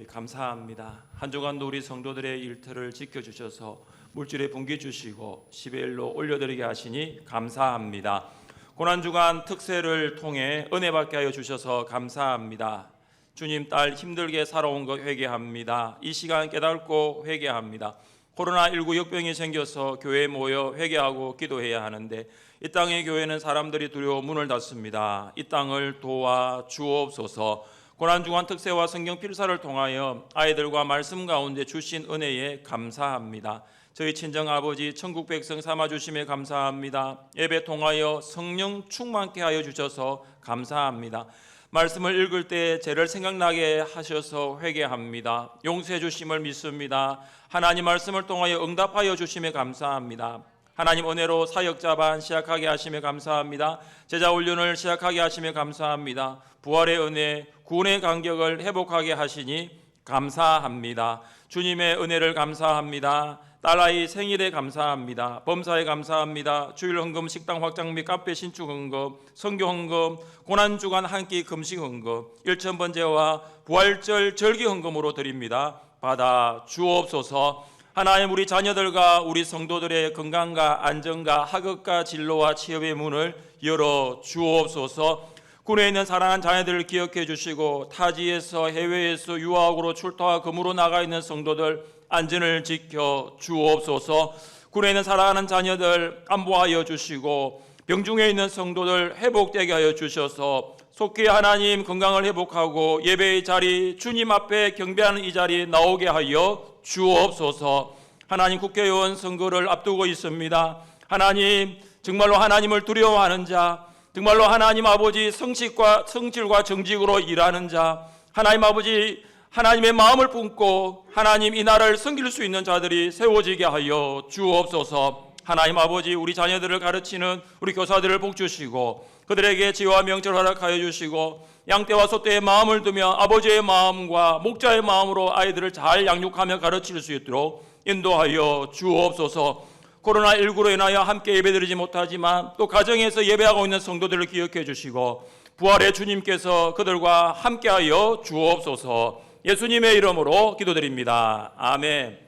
감사합니다. 한 주간도 우리 성도들의 일터를 지켜주셔서 물질에 분기 주시고 10일로 올려드리게 하시니 감사합니다. 고난주간 특세를 통해 은혜 받게 하여 주셔서 감사합니다. 주님 딸 힘들게 살아온 것 회개합니다. 이 시간 깨닫고 회개합니다. 코로나19 역병이 생겨서 교회에 모여 회개하고 기도해야 하는데 이 땅의 교회는 사람들이 두려워 문을 닫습니다. 이 땅을 도와 주옵소서. 고난주간 특세와 성경 필사를 통하여 아이들과 말씀 가운데 주신 은혜에 감사합니다. 저희 친정아버지 천국 백성 삼아주심에 감사합니다. 예배 통하여 성령 충만케 하여 주셔서 감사합니다. 말씀을 읽을 때 죄를 생각나게 하셔서 회개합니다. 용서해 주심을 믿습니다. 하나님 말씀을 통하여 응답하여 주심에 감사합니다. 하나님 은혜로 사역자반 시작하게 하심에 감사합니다. 제자 훈련을 시작하게 하심에 감사합니다. 부활의 은혜, 구원의 간격을 회복하게 하시니 감사합니다. 주님의 은혜를 감사합니다. 딸아이 생일에 감사합니다. 범사에 감사합니다. 주일 헌금, 식당 확장 및 카페 신축 헌금, 선교 헌금, 고난주간 한 끼 금식 헌금, 일천번제와 부활절 절기 헌금으로 드립니다. 받아 주옵소서. 하나님 우리 자녀들과 우리 성도들의 건강과 안전과 학업과 진로와 취업의 문을 열어 주옵소서. 군에 있는 사랑하는 자녀들을 기억해 주시고 타지에서 해외에서 유학으로 출타와 금으로 나가 있는 성도들 안전을 지켜 주옵소서. 군에 있는 사랑하는 자녀들 안보하여 주시고 병중에 있는 성도들 회복되게 하여 주셔서 속히 하나님 건강을 회복하고 예배의 자리 주님 앞에 경배하는 이 자리에 나오게 하여 주옵소서. 하나님 국회의원 선거를 앞두고 있습니다. 하나님 정말로 하나님을 두려워하는 자, 정말로 하나님 아버지 성실과 정직으로 일하는 자, 하나님 아버지 하나님의 마음을 품고 하나님 이 나라를 섬길 수 있는 자들이 세워지게 하여 주옵소서. 하나님 아버지 우리 자녀들을 가르치는 우리 교사들을 복주시고 그들에게 지혜와 명철을 허락하여 주시고 양떼와 소떼의 마음을 두며 아버지의 마음과 목자의 마음으로 아이들을 잘 양육하며 가르칠 수 있도록 인도하여 주옵소서. 코로나19로 인하여 함께 예배드리지 못하지만 또 가정에서 예배하고 있는 성도들을 기억해 주시고 부활의 주님께서 그들과 함께하여 주옵소서. 예수님의 이름으로 기도드립니다. 아멘.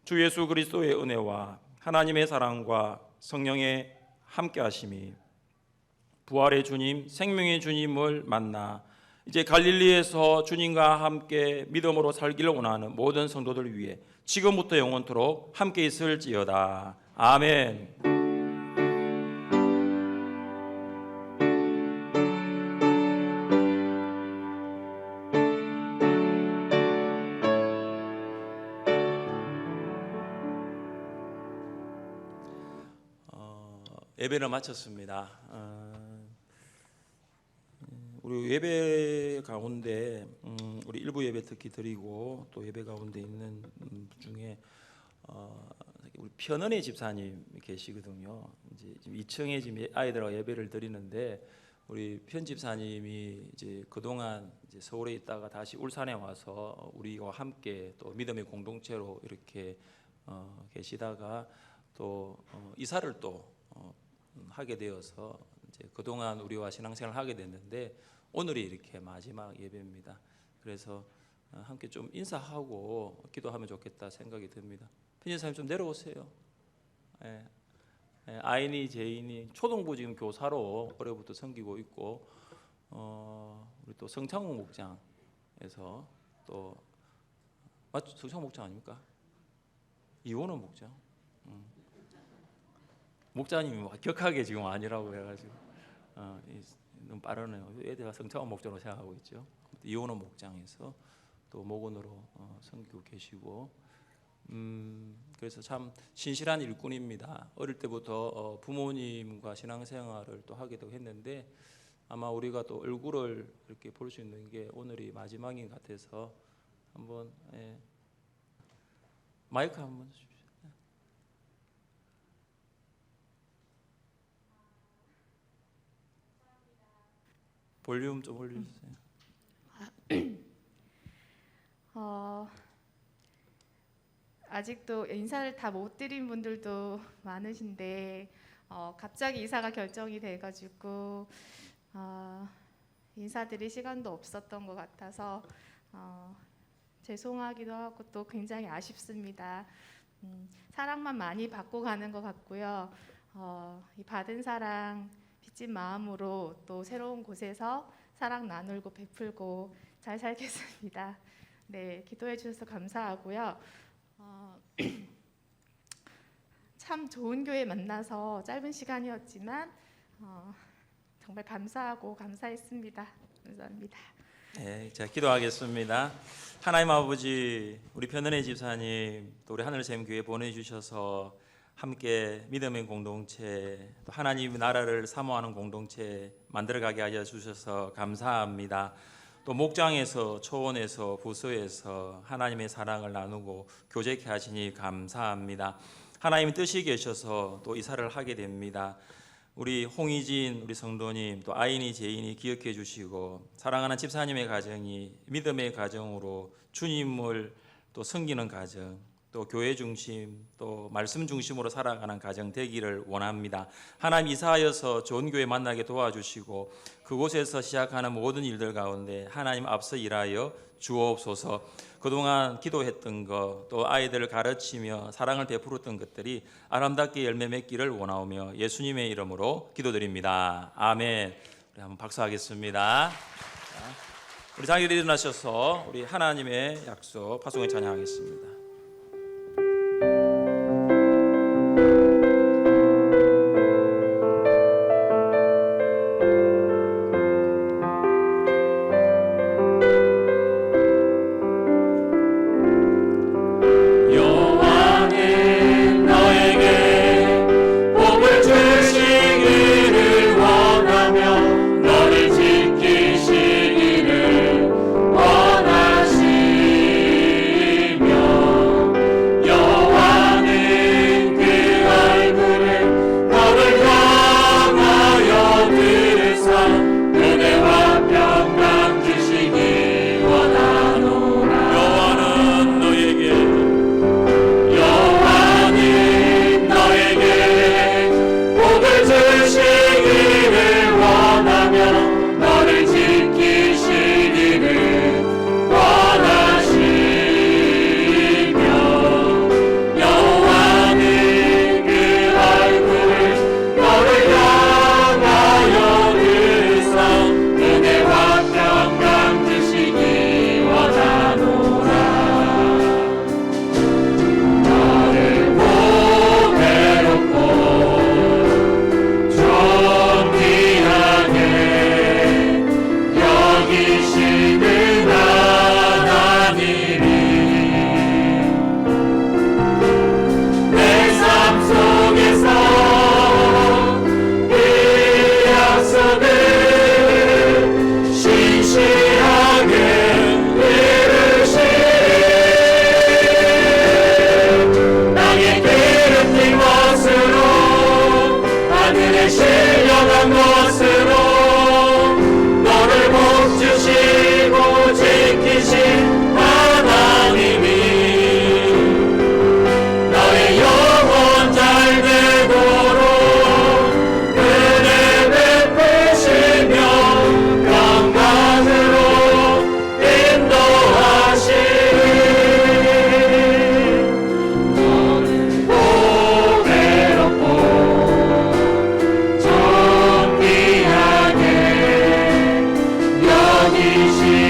주 예수 그리스도의 은혜와 하나님의 사랑과 성령의 함께하심이 부활의 주님, 생명의 주님을 만나 이제 갈릴리에서 주님과 함께 믿음으로 살기를 원하는 모든 성도들 위해 지금부터 영원토록 함께 있을지어다. 아멘. 예배를 마쳤습니다. 우리 예배 가운데 우리 일부 예배 특히 드리고 또 예배 가운데 있는 중에 우리 편은혜 집사님 계시거든요. 이제 지금 2층에 지금 아이들하고 예배를 드리는데 우리 편 집사님이 이제 그동안 이제 서울에 있다가 다시 울산에 와서 우리와 함께 또 믿음의 공동체로 이렇게 계시다가 또 이사를 또 하게 되어서 이제 그동안 우리와 신앙생활을 하게 됐는데 오늘이 이렇게 마지막 예배입니다. 그래서 함께 좀 인사하고 기도하면 좋겠다 생각이 듭니다. 편집사님 좀 내려오세요. 예. 아인이 제인이 초등부 지금 교사로 올해부터 섬기고 있고 우리 또 성창욱 목장에서 또 맞죠? 성창욱 목장 아닙니까? 이원호 목장. 목자님이 격하게 지금 아니라고 해가지고 너무 빠르네요. 애들가 성창욱 목장으로 생각하고 있죠. 이원호 목장에서 또 목원으로 섬기고 계시고 그래서 참 신실한 일꾼입니다. 어릴 때부터 부모님과 신앙생활을 또 하게 되고 했는데 아마 우리가 또 얼굴을 이렇게 볼 수 있는 게 오늘이 마지막인 것 같아서 한번 마이크 한번 주십시오. 볼륨 좀 올려주세요. 아직도 인사를 다 못 드린 분들도 많으신데 갑자기 이사가 결정이 돼가지고 인사드릴 시간도 없었던 것 같아서 죄송하기도 하고 또 굉장히 아쉽습니다. 사랑만 많이 받고 가는 것 같고요. 이 받은 사랑 빚진 마음으로 또 새로운 곳에서 사랑 나누고 베풀고 잘 살겠습니다. 네, 기도해 주셔서 감사하고요. 참 좋은 교회 만나서 짧은 시간이었지만 정말 감사하고 감사했습니다. 감사합니다. 네, 자 기도하겠습니다. 하나님 아버지, 우리 편은혜 집사님, 또 우리 하늘샘 교회 보내주셔서 함께 믿음의 공동체, 또 하나님 나라를 사모하는 공동체 만들어가게 하여 주셔서 감사합니다. 또 목장에서, 초원에서, 부서에서 하나님의 사랑을 나누고 교제케 하시니 감사합니다. 하나님의 뜻이 계셔서 또 이사를 하게 됩니다. 우리 홍희진 우리 성도님, 또 아인이 제인이 기억해 주시고 사랑하는 집사님의 가정이 믿음의 가정으로 주님을 또 섬기는 가정, 또 교회 중심, 또 말씀 중심으로 살아가는 가정 되기를 원합니다. 하나님 이사하여서 좋은 교회 만나게 도와주시고 그곳에서 시작하는 모든 일들 가운데 하나님 앞서 일하여 주옵소서. 그동안 기도했던 것, 또 아이들을 가르치며 사랑을 베풀었던 것들이 아름답게 열매 맺기를 원하오며 예수님의 이름으로 기도드립니다. 아멘. 우리 한번 박수하겠습니다. 우리 자기를 일어나셔서 우리 하나님의 약속 파송을 찬양하겠습니다. 지키시기를 원하시며 여기시